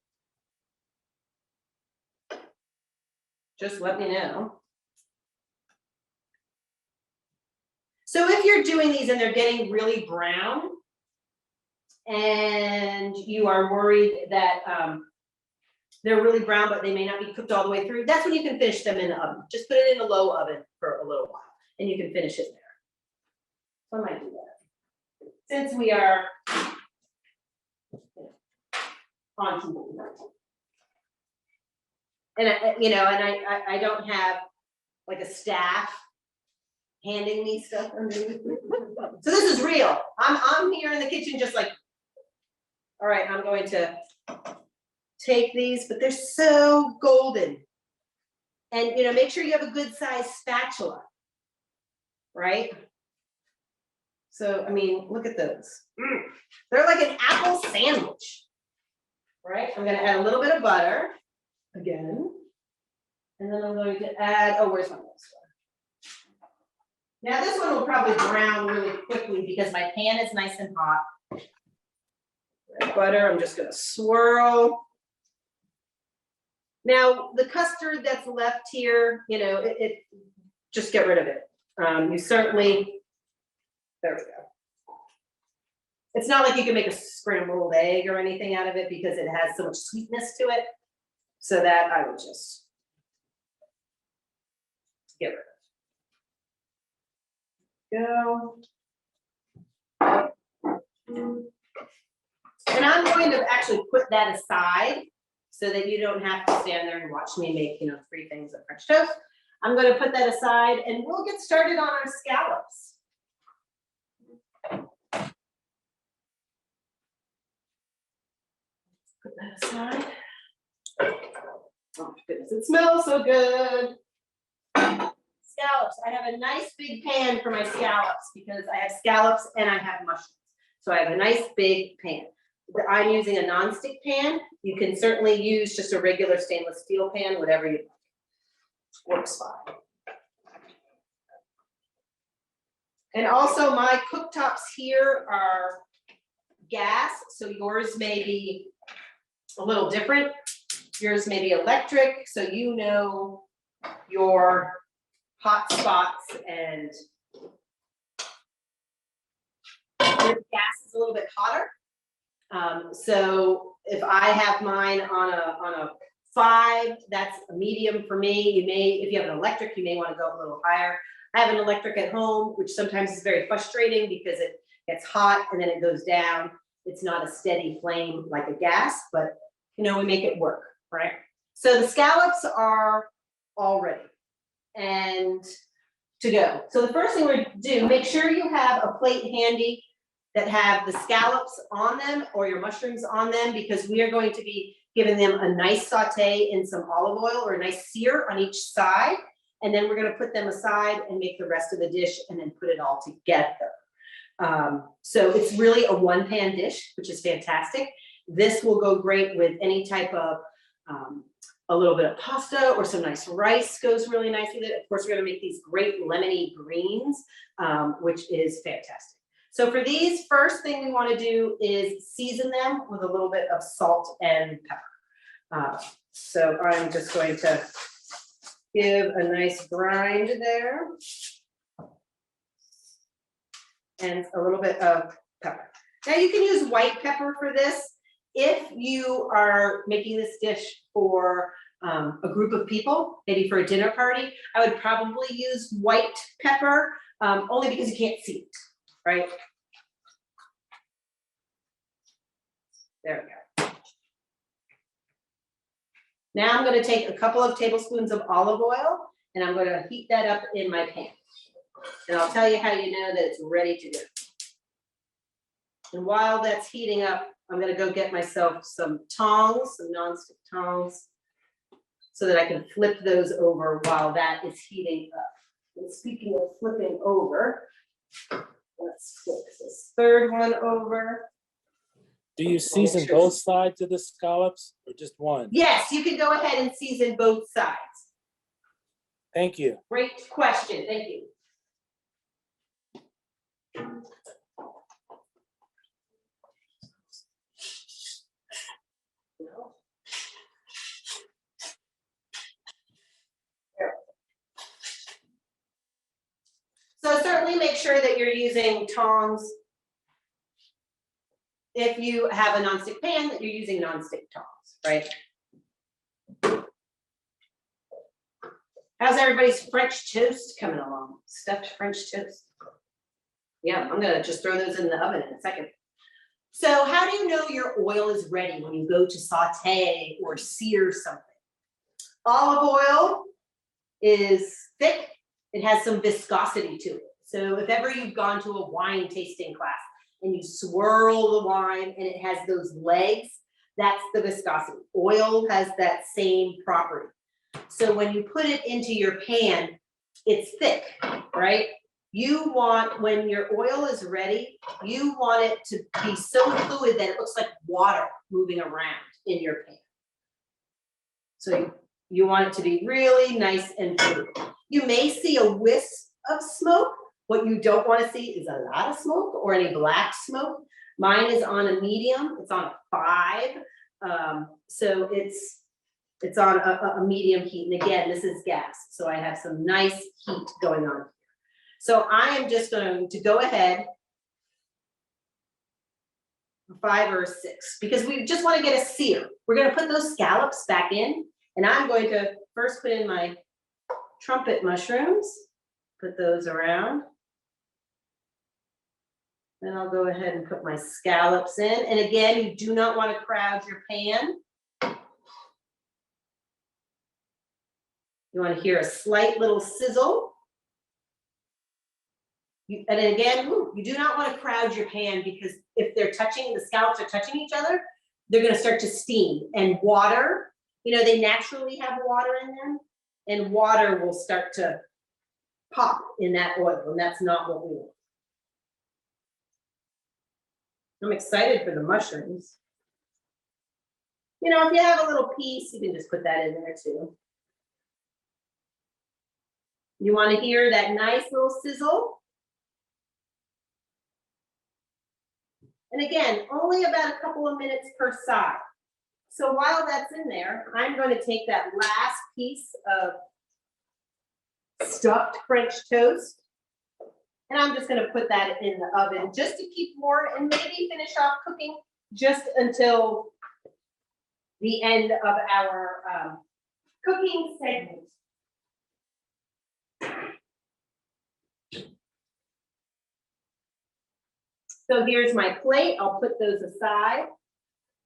Just let me know. So if you're doing these and they're getting really brown and you are worried that they're really brown, but they may not be cooked all the way through, that's when you can finish them in the oven. Just put it in a low oven for a little while and you can finish it there. So I might do that. Since we are on TV. And I don't have like a staff handing me stuff underneath. So this is real. I'm here in the kitchen just like, all right, I'm going to take these, but they're so golden. And make sure you have a good sized spatula, right? So, I mean, look at those. They're like an apple sandwich, right? I'm gonna add a little bit of butter again. And then I'm going to add, oh, where's my next one? Now this one will probably brown really quickly because my pan is nice and hot. Butter, I'm just gonna swirl. Now the custard that's left here, just get rid of it. You certainly, there we go. It's not like you can make a scrambled egg or anything out of it because it has so much sweetness to it. So that I would just get rid of. Go. And I'm going to actually put that aside so that you don't have to stand there and watch me make, 3 things of French toast. I'm going to put that aside and we'll get started on our scallops. Put that aside. Oh my goodness, it smells so good. Scallops. I have a nice big pan for my scallops because I have scallops and I have mushrooms. So I have a nice big pan. I'm using a nonstick pan. You can certainly use just a regular stainless steel pan, whatever you like. Works fine. And also my cooktops here are gas, so yours may be a little different. Yours may be electric, so your hot spots and your gas is a little bit hotter. So if I have mine on a 5, that's a medium for me. If you have an electric, you may want to go a little higher. I have an electric at home, which sometimes is very frustrating because it gets hot and then it goes down. It's not a steady flame like a gas, but we make it work, right? So the scallops are all ready and to go. So the first thing we're gonna do, make sure you have a plate handy that have the scallops on them or your mushrooms on them, because we are going to be giving them a nice saute in some olive oil or a nice sear on each side. And then we're going to put them aside and make the rest of the dish and then put it all together. So it's really a 1-pan dish, which is fantastic. This will go great with any type of, a little bit of pasta or some nice rice goes really nice with it. Of course, we're going to make these great lemony greens, which is fantastic. So for these, first thing we want to do is season them with a little bit of salt and pepper. So I'm just going to give a nice grind there. And a little bit of pepper. Now you can use white pepper for this. If you are making this dish for a group of people, maybe for a dinner party, I would probably use white pepper, only because you can't see it, right? There we go. Now I'm going to take a couple of tablespoons of olive oil and I'm going to heat that up in my pan. And I'll tell you how you know that it's ready to go. And while that's heating up, I'm going to go get myself some tongs, some nonstick tongs, so that I can flip those over while that is heating up. And speaking of flipping over, let's flip this third one over. Do you season both sides of the scallops or just one? Yes, you can go ahead and season both sides. Thank you. Great question, thank you. So certainly make sure that you're using tongs. If you have a nonstick pan, that you're using nonstick tongs, right? How's everybody's French toast coming along? Stuffed French toast. Yeah, I'm gonna just throw those in the oven in a second. So how do you know your oil is ready when you go to saute or sear something? Olive oil is thick, it has some viscosity to it. So if ever you've gone to a wine tasting class and you swirl the wine and it has those legs, that's the viscosity. Oil has that same property. So when you put it into your pan, it's thick, right? You want, when your oil is ready, you want it to be so fluid that it looks like water moving around in your pan. So you want it to be really nice and fluid. You may see a wisp of smoke. What you don't want to see is a lot of smoke or any black smoke. Mine is on a medium, it's on a 5. So it's on a medium heat. And again, this is gas. So I have some nice heat going on. So I am just going to go ahead, 5 or 6, because we just want to get a sear. We're going to put those scallops back in, and I'm going to first put in my trumpet mushrooms, put those around. Then I'll go ahead and put my scallops in. And again, you do not want to crowd your pan. You want to hear a slight little sizzle. And again, you do not want to crowd your pan, because if they're touching, the scallops are touching each other, they're going to start to steam. And water, you know, they naturally have water in them, and water will start to pop in that oil, and that's not what we want. I'm excited for the mushrooms. You know, if you have a little piece, you can just put that in there too. You want to hear that nice little sizzle. And again, only about a couple of minutes per side. So while that's in there, I'm going to take that last piece of stuffed French toast, and I'm just going to put that in the oven just to keep warm and maybe finish off cooking just until the end of our cooking segment. So here's my plate. I'll put those aside.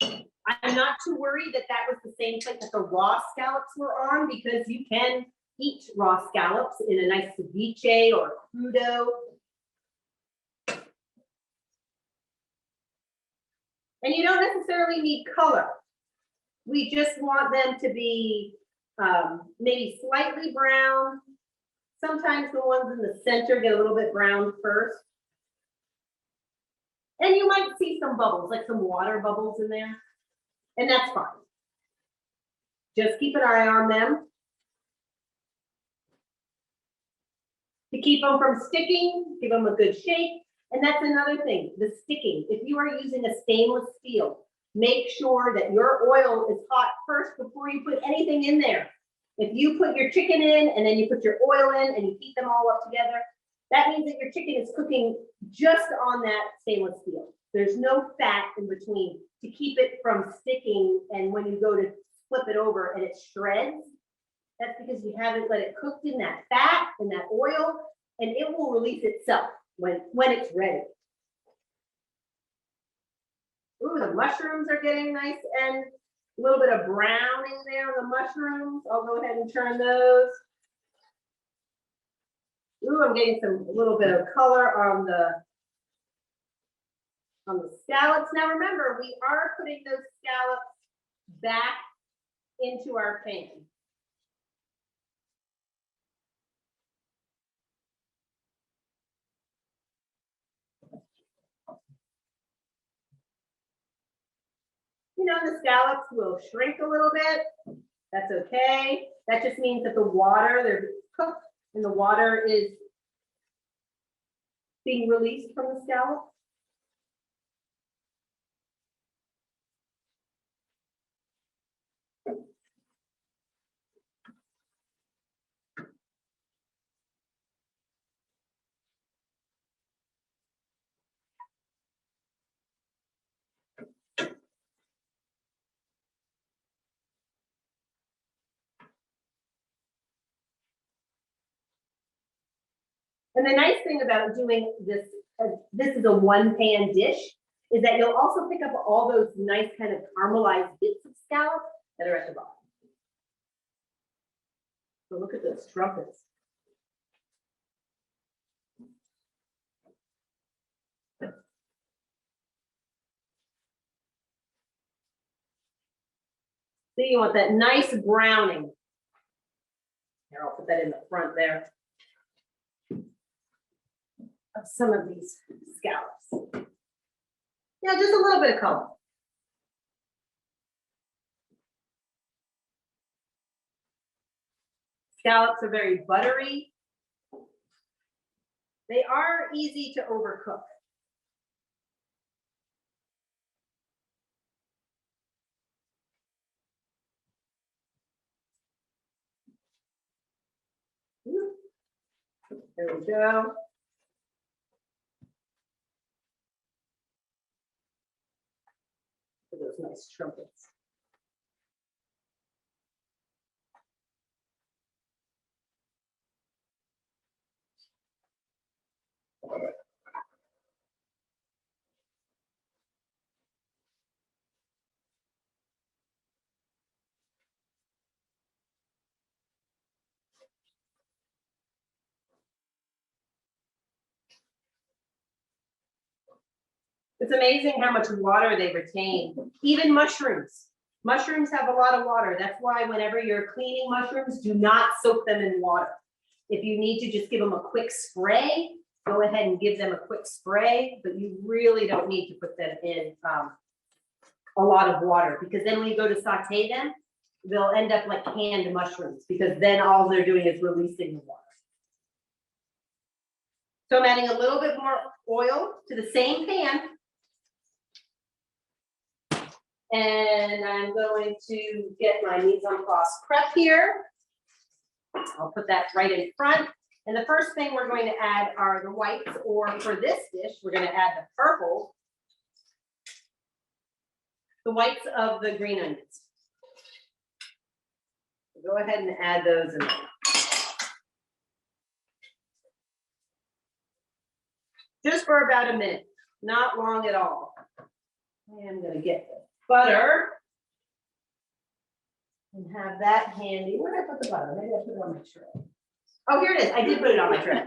I'm not too worried that that was the same plate that the raw scallops were on, because you can eat raw scallops in a nice ceviche or crudo. And you don't necessarily need color. We just want them to be maybe slightly brown. Sometimes the ones in the center get a little bit brown first. And you might see some bubbles, like some water bubbles in there. And that's fine. Just keep an eye on them. To keep them from sticking, give them a good shake. And that's another thing, the sticking. If you are using a stainless steel, make sure that your oil is hot first before you put anything in there. If you put your chicken in and then you put your oil in and you heat them all up together, that means that your chicken is cooking just on that stainless steel. There's no fat in between to keep it from sticking, and when you go to flip it over and it shreds, that's because you haven't let it cook in that fat and that oil, and it will release itself when it's ready. Ooh, the mushrooms are getting nice and a little bit of brown in there on the mushrooms. I'll go ahead and turn those. Ooh, I'm getting a little bit of color on the scallops. Now remember, we are putting those scallops back into our pan. You know, the scallops will shrink a little bit. That's okay. That just means that the water, they're cook and the water is being released from the scallop. And the nice thing about doing this, this is a one pan dish, is that you'll also pick up all those nice kind of caramelized bits of scallop that are at the bottom. So look at those trumpets. So you want that nice browning. Here, I'll put that in the front there. Of some of these scallops. Yeah, just a little bit of color. Scallops are very buttery. They are easy to overcook. There we go. Those nice trumpets. It's amazing how much water they retain. Even mushrooms. Mushrooms have a lot of water. That's why whenever you're cleaning mushrooms, do not soak them in water. If you need to just give them a quick spray, go ahead and give them a quick spray, but you really don't need to put them in a lot of water, because then when you go to saute them, they'll end up like canned mushrooms, because then all they're doing is releasing the water. So I'm adding a little bit more oil to the same pan. And I'm going to get my mise en place prep here. I'll put that right in front. And the first thing we're going to add are the whites, or for this dish, we're going to add the purple. The whites of the green onions. So go ahead and add those in there. Just for about a minute, not long at all. I am going to get the butter and have that handy. Where did I put the butter? Maybe I put it on my tray. Oh, here it is. I did put it on my tray.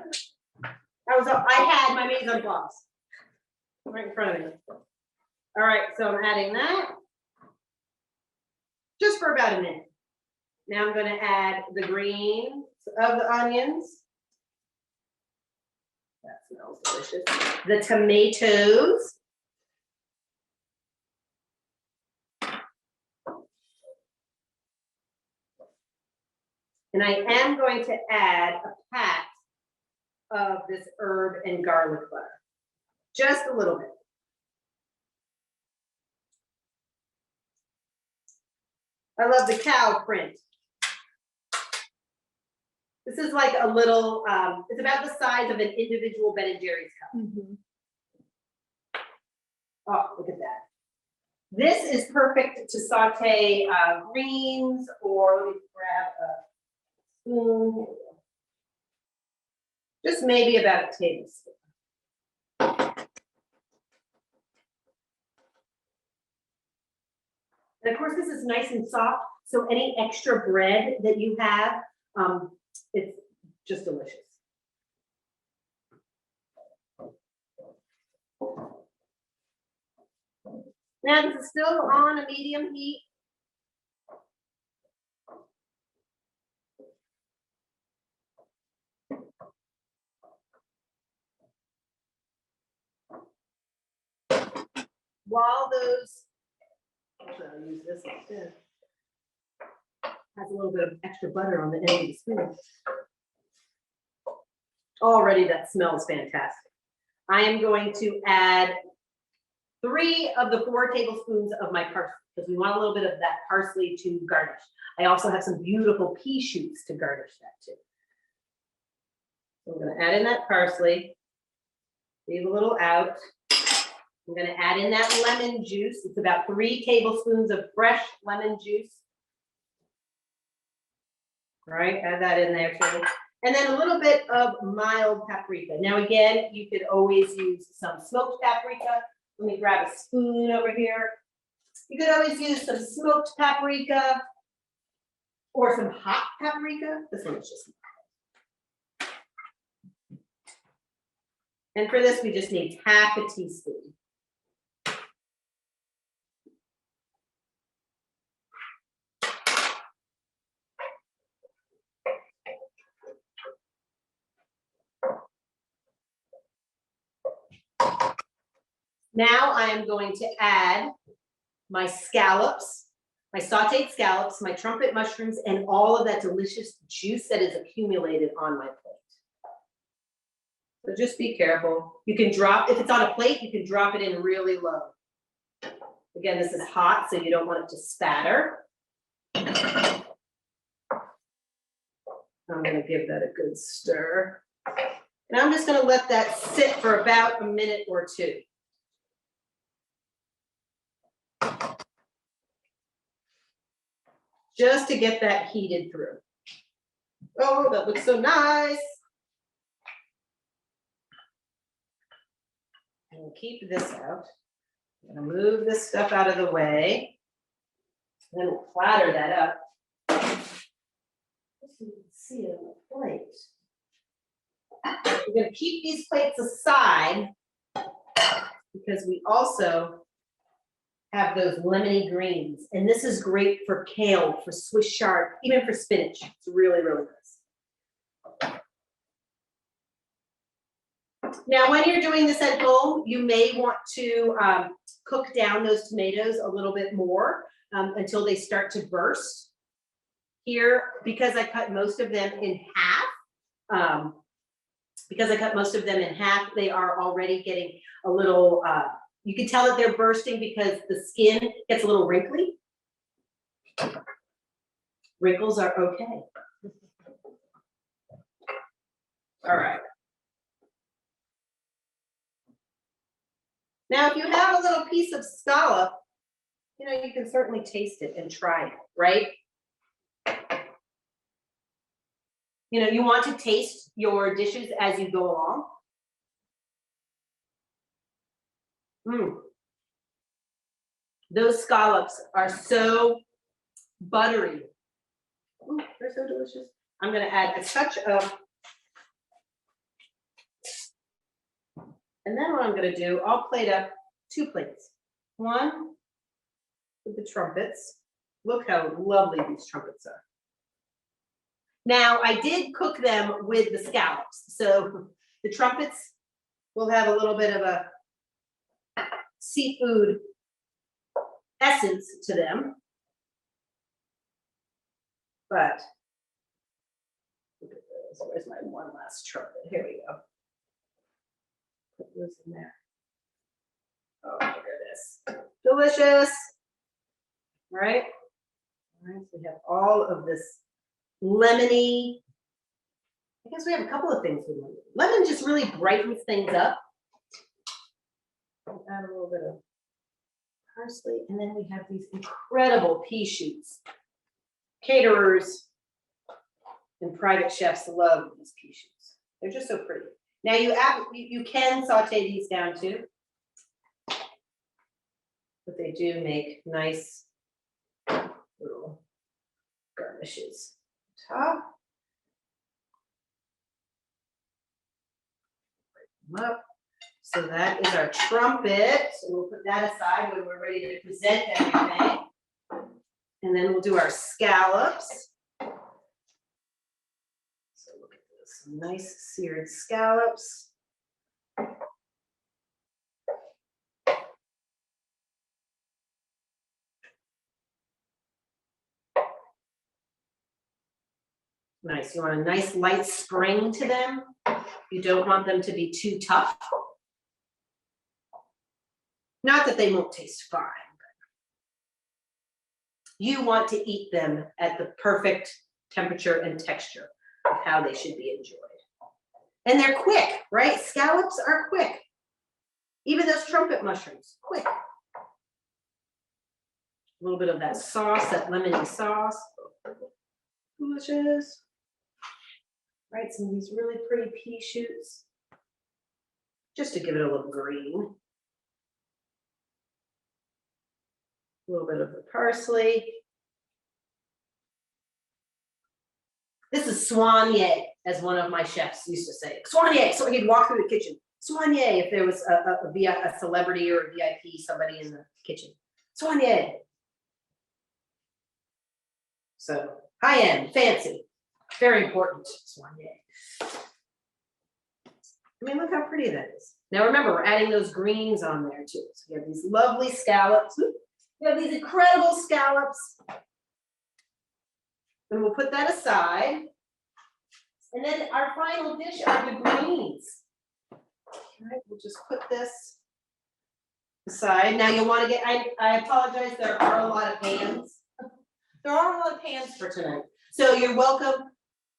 I had my mise en place right in front of me. All right, so I'm adding that just for about a minute. Now I'm going to add the greens of the onions. That smells delicious. The tomatoes. And I am going to add a pat of this herb and garlic butter. Just a little bit. I love the cow print. This is like a little, it's about the size of an individual Ben and Jerry's cup. Oh, look at that. This is perfect to saute greens, or let me grab a spoon. Just maybe about a tablespoon. And of course, this is nice and soft, so any extra bread that you have, it's just delicious. Now this is still on a medium heat. While those, actually I'll use this one too. Has a little bit of extra butter on the end of the spoon. Already that smells fantastic. I am going to add 3 of the 4 tablespoons of my parsley, because we want a little bit of that parsley to garnish. I also have some beautiful pea shoots to garnish that too. So I'm gonna add in that parsley, leave a little out. I'm gonna add in that lemon juice. It's about 3 tablespoons of fresh lemon juice. All right, add that in there too. And then a little bit of mild paprika. Now again, you could always use some smoked paprika. Let me grab a spoon over here. You could always use some smoked paprika or some hot paprika. This one is just. And for this, we just need half a teaspoon. Now I am going to add my scallops, my sauteed scallops, my trumpet mushrooms, and all of that delicious juice that is accumulated on my plate. So just be careful. You can drop, if it's on a plate, you can drop it in really low. Again, this is hot, so you don't want it to spatter. I'm gonna give that a good stir. And I'm just gonna let that sit for about a minute or 2. Just to get that heated through. Oh, that looks so nice. And we'll keep this out. I'm gonna move this stuff out of the way. And then we'll platter that up. So you can see it on the plate. We're gonna keep these plates aside because we also have those lemony greens. And this is great for kale, for Swiss chard, even for spinach. It's really, really nice. Now, when you're doing this at home, you may want to cook down those tomatoes a little bit more until they start to burst. Here, because I cut most of them in half, they are already getting a little, you can tell that they're bursting because the skin gets a little wrinkly. Wrinkles are okay. All right. Now, if you have a little piece of scallop, you know, you can certainly taste it and try it, right? You know, you want to taste your dishes as you go along. Those scallops are so buttery. Ooh, they're so delicious. I'm gonna add a touch of, and then what I'm gonna do, I'll plate up 2 plates. One with the trumpets. Look how lovely these trumpets are. Now, I did cook them with the scallops, so the trumpets will have a little bit of a seafood essence to them. But look at this. Where's my one last trumpet? Here we go. Put this in there. Oh, look at this. Delicious. All right. All right, so we have all of this lemony. I guess we have a couple of things with lemon. Lemon just really brightens things up. I'll add a little bit of parsley, and then we have these incredible pea shoots. Caterers and private chefs love these pea shoots. They're just so pretty. Now you can saute these down too, but they do make nice little garnishes. Top. Break them up. So that is our trumpet, and we'll put that aside when we're ready to present everything. And then we'll do our scallops. So look at this, nice seared scallops. Nice, you want a nice light spring to them. You don't want them to be too tough. Not that they won't taste fine. You want to eat them at the perfect temperature and texture of how they should be enjoyed. And they're quick, right? Scallops are quick. Even those trumpet mushrooms, quick. A little bit of that sauce, that lemony sauce. Delicious. Right, some of these really pretty pea shoots. Just to give it a little green. A little bit of the parsley. This is soigné, as one of my chefs used to say. Soigné, so he'd walk through the kitchen. Soigné, if there was a celebrity or a VIP, somebody in the kitchen. Soigné. So, high-end, fancy, very important, soigné. I mean, look how pretty that is. Now remember, we're adding those greens on there too. So we have these lovely scallops. We have these incredible scallops. And we'll put that aside. And then our final dish are the greens. All right, we'll just put this aside. Now you'll want to get, I apologize, there are a lot of pans. There are a lot of pans for tonight. So you're welcome.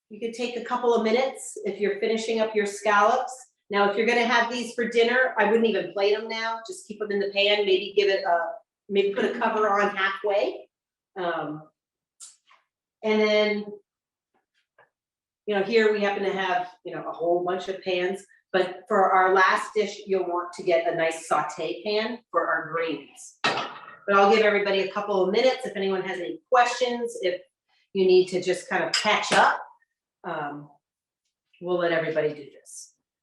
You could take a couple of minutes if you're finishing up your scallops. Now, if you're gonna have these for dinner, I wouldn't even plate them now. Just keep them in the pan, maybe give it maybe put a cover on halfway. And then, here we happen to have, a whole bunch of pans, but for our last dish, you'll want to get a nice saute pan for our greens. But I'll give everybody a couple of minutes if anyone has any questions, if you need to just kind of catch up, we'll let everybody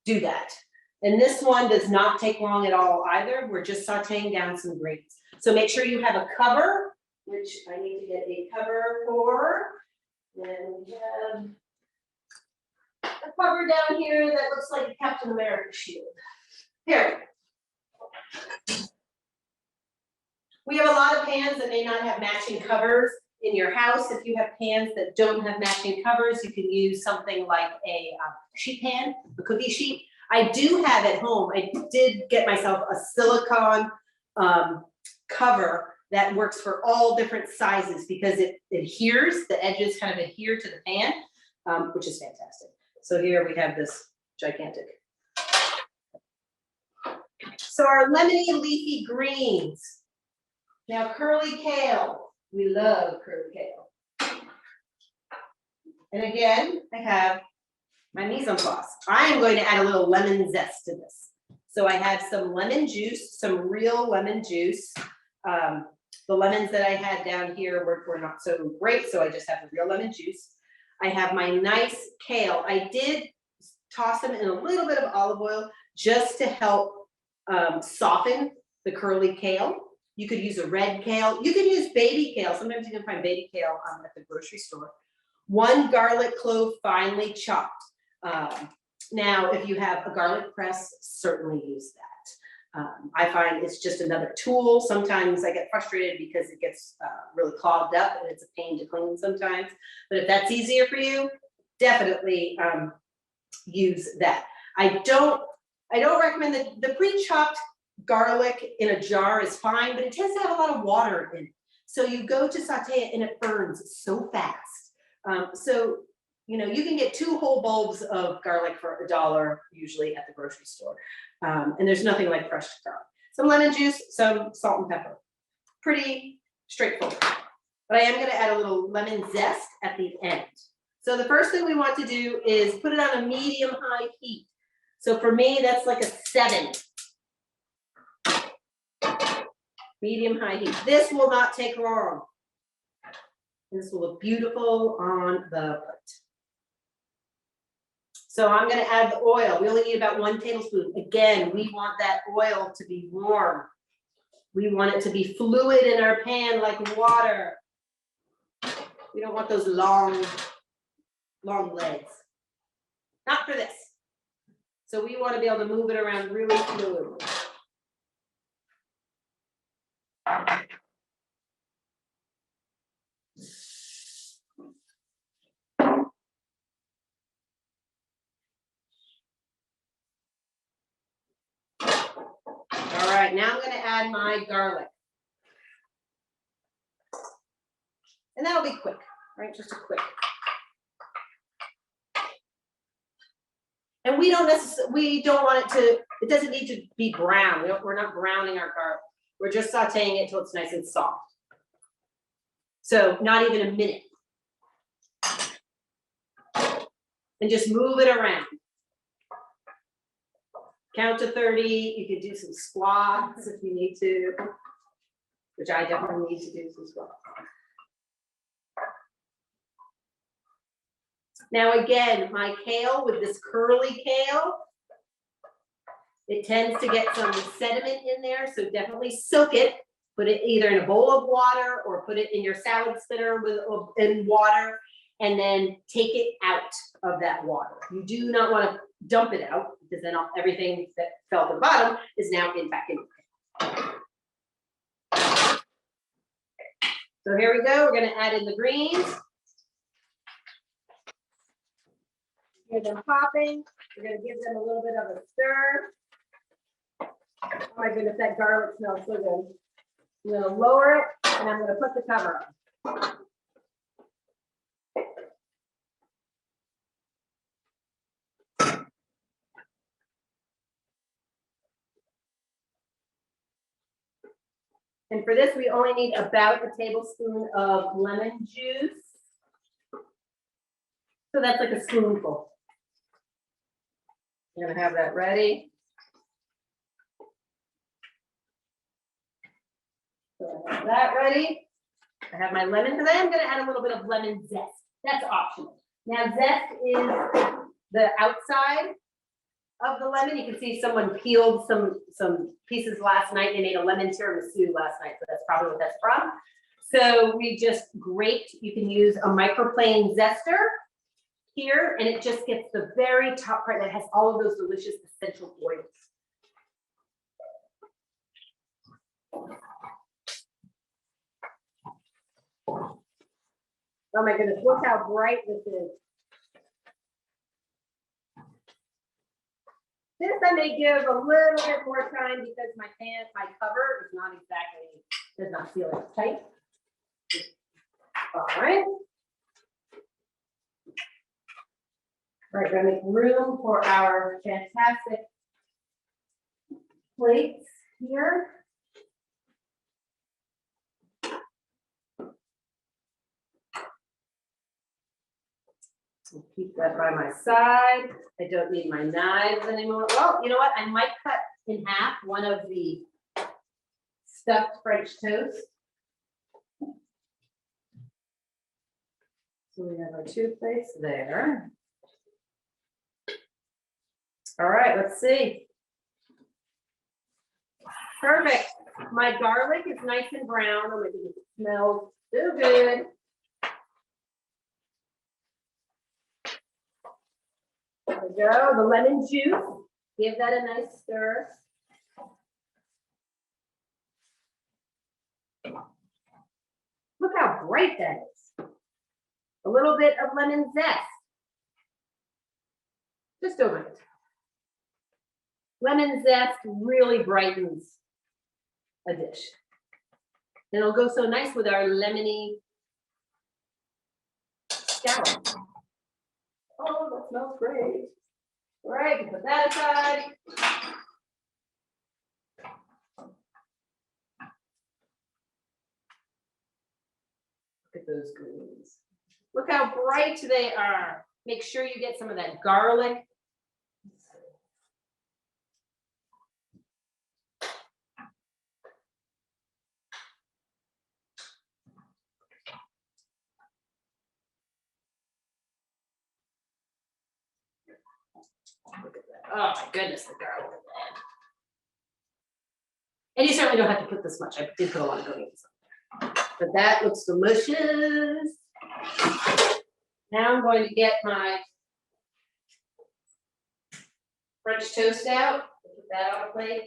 do that. And this one does not take long at all either. We're just sauteing down some greens. So make sure you have a cover, which I need to get a cover for. And we have a cover down here that looks like a Captain America shield. Here. We have a lot of pans that may not have matching covers in your house. If you have pans that don't have matching covers, you can use something like a sheet pan, a cookie sheet. I do have at home, I did get myself a silicone cover that works for all different sizes because it adheres, the edges kind of adhere to the pan, which is fantastic. So here we have this gigantic. So our lemony leafy greens. Now curly kale, we love curly kale. And again, I have my mise en place. I am going to add a little lemon zest to this. So I have some lemon juice, some real lemon juice. The lemons that I had down here were not so great, so I just have the real lemon juice. I have my nice kale. I did toss them in a little bit of olive oil just to help soften the curly kale. You could use a red kale. You could use baby kale. Sometimes you can find baby kale at the grocery store. 1 garlic clove finely chopped. Now, if you have a garlic press, certainly use that. I find it's just another tool. Sometimes I get frustrated because it gets really clogged up and it's a pain to clean sometimes. But if that's easier for you, definitely use that. I don't recommend the pre-chopped garlic in a jar is fine, but it tends to have a lot of water in it. So you go to saute it and it burns so fast. So, you can get 2 whole bulbs of garlic for $1 usually at the grocery store. And there's nothing like fresh garlic. Some lemon juice, some salt and pepper. Pretty straightforward. But I am going to add a little lemon zest at the end. So the first thing we want to do is put it on a medium-high heat. So for me, that's like a 7. Medium-high heat. This will not take long. This will look beautiful on the plate. So I'm going to add the oil. We only need about 1 tablespoon. Again, we want that oil to be warm. We want it to be fluid in our pan like water. We don't want those long legs. Not for this. So we want to be able to move it around really fluidly. right, now I'm gonna add my garlic. And that'll be quick, right? Just a quick. And we don't want it doesn't need to be brown. We're not browning our garlic. We're just sauteing it till it's nice and soft. So not even a minute. And just move it around. Count to 30. You could do some squats if you need to, which I definitely need to do some squats. Now again, my kale with this curly kale, it tends to get some sediment in there, so definitely soak it. Put it either in a bowl of water or put it in your salad spinner in water, and then take it out of that water. You do not want to dump it out because then everything that fell to the bottom is now back in. So here we go. We're going to add in the greens. Hear them popping. We're going to give them a little bit of a stir. Oh my goodness, that garlic smells so good. I'm going to lower it and I'm going to put the cover on. And for this, we only need about a tablespoon of lemon juice. So that's like a spoonful. I'm gonna have that ready. So I have that ready. I have my lemon, because I am gonna add a little bit of lemon zest. That's optional. Now zest is the outside of the lemon. You can see someone peeled some pieces last night. They made a lemon tiramisu last night, so that's probably what that's from. So we just grate. You can use a microplane zester here, and it just gets the very top part that has all of those delicious essential oils. Oh my goodness, look how bright this is. This I may give a little bit more time because my cover is not exactly, does not feel as tight. All right. All right, we're gonna make room for our fantastic plates here. I'll keep that by my side. I don't need my knives anymore. Well, you know what? I might cut in half one of the stuffed French toast. So we have our two plates there. All right, let's see. Perfect. My garlic is nice and brown. Oh my goodness, it smells so good. There we go. The lemon juice. Give that a nice stir. Look how bright that is. A little bit of lemon zest. Just over it. Lemon zest really brightens a dish. And it'll go so nice with our lemony scallops. Oh, that smells great. All right, put that aside. Look at those greens. Look how bright they are. Make sure you get some of that garlic. Look at that. Oh my goodness, the garlic. And you certainly don't have to put this much. I did put a lot of garlic. But that looks delicious. Now I'm going to get my French toast out. Put that on a plate.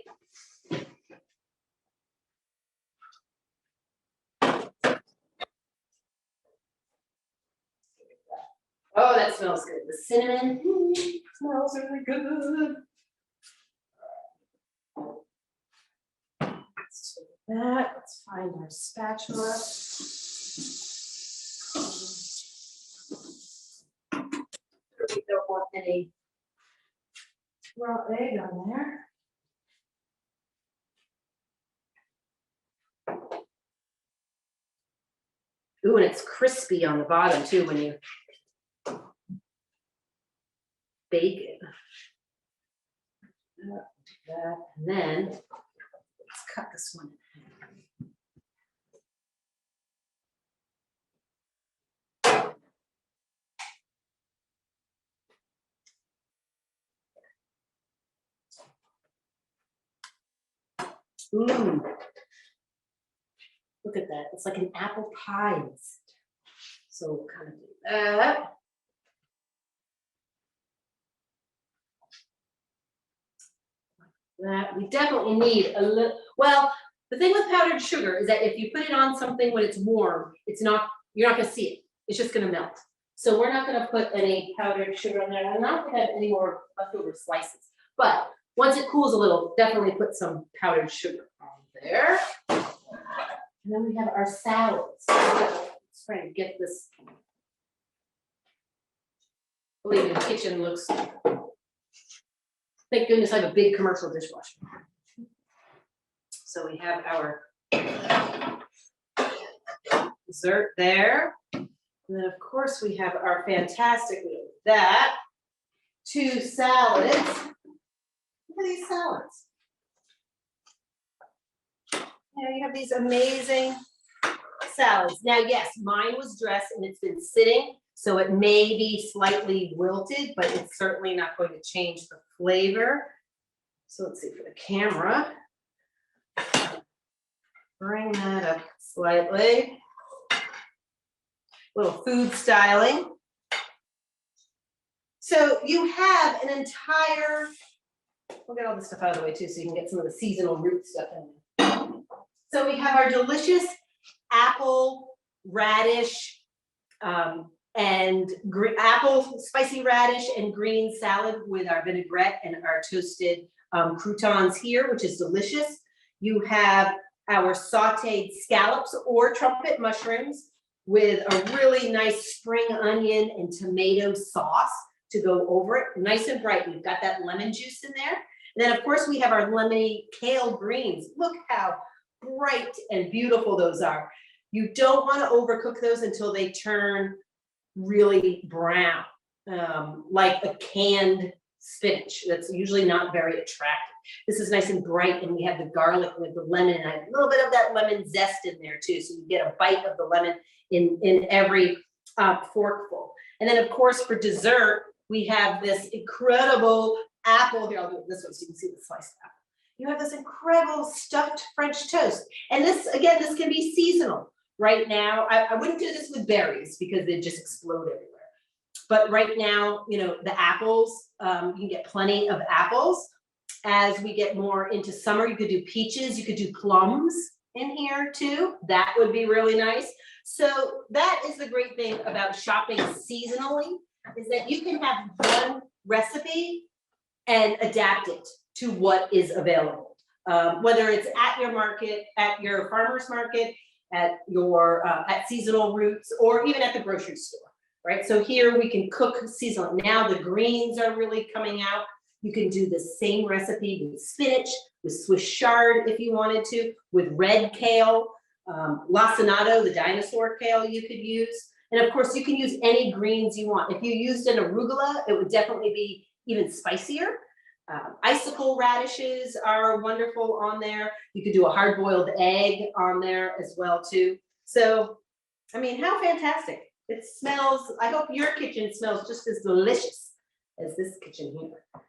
Oh, that smells good. The cinnamon smells really good. that. Let's find our spatula. We don't want any raw egg on there. Ooh, and it's crispy on the bottom too when you bake it. That, and then let's cut this one in half. Ooh. Look at that. It's like an apple pie. So we'll kind of do that. That we definitely need a little, well, the thing with powdered sugar is that if you put it on something when it's warm, it's not, you're not gonna see it. It's just gonna melt. So we're not gonna put any powdered sugar on there. I'm not gonna have any more leftover slices. But once it cools a little, definitely put some powdered sugar on there. And then we have our salads. Let's try to get this. Believe me, the kitchen looks. Thank goodness I have a big commercial dishwasher. So we have our dessert there. And then of course we have our fantastic, that, 2 salads. Look at these salads. You know, you have these amazing salads. Now, yes, mine was dressed and it's been sitting, so it may be slightly wilted, but it's certainly not going to change the flavor. So let's see for the camera. Bring that up slightly. Little food styling. So you have an entire, we'll get all this stuff out of the way too, so you can get some of the seasonal root stuff in there. So we have our delicious apple, radish, and apple, spicy radish and green salad with our vinaigrette and our toasted croutons here, which is delicious. You have our sauteed scallops or trumpet mushrooms with a really nice spring onion and tomato sauce to go over it. Nice and bright. We've got that lemon juice in there. And then of course we have our lemony kale greens. Look how bright and beautiful those are. You don't want to overcook those until they turn really brown, like a canned spinach. That's usually not very attractive. This is nice and bright, and we have the garlic with the lemon, and a little bit of that lemon zest in there too, so you get a bite of the lemon in every forkful. And then of course for dessert, we have this incredible apple. Here, I'll do it this way so you can see the sliced apple. You have this incredible stuffed French toast. And this, again, this can be seasonal. Right now, I wouldn't do this with berries because they just explode everywhere. But right now, you know, the apples, you can get plenty of apples. As we get more into summer, you could do peaches, you could do plums in here too. That would be really nice. So that is the great thing about shopping seasonally, is that you can have one recipe and adapt it to what is available. Whether it's at your market, at your farmer's market, at your at seasonal roots, or even at the grocery store, right? So here we can cook seasonal. Now the greens are really coming out. You can do the same recipe with spinach, with Swiss chard if you wanted to, with red kale, lacinato, the dinosaur kale you could use. And of course you can use any greens you want. If you used an arugula, it would definitely be even spicier. Icicle radishes are wonderful on there. You could do a hard-boiled egg on there as well too. So, I mean, how fantastic. It smells, I hope your kitchen smells just as delicious as this kitchen here.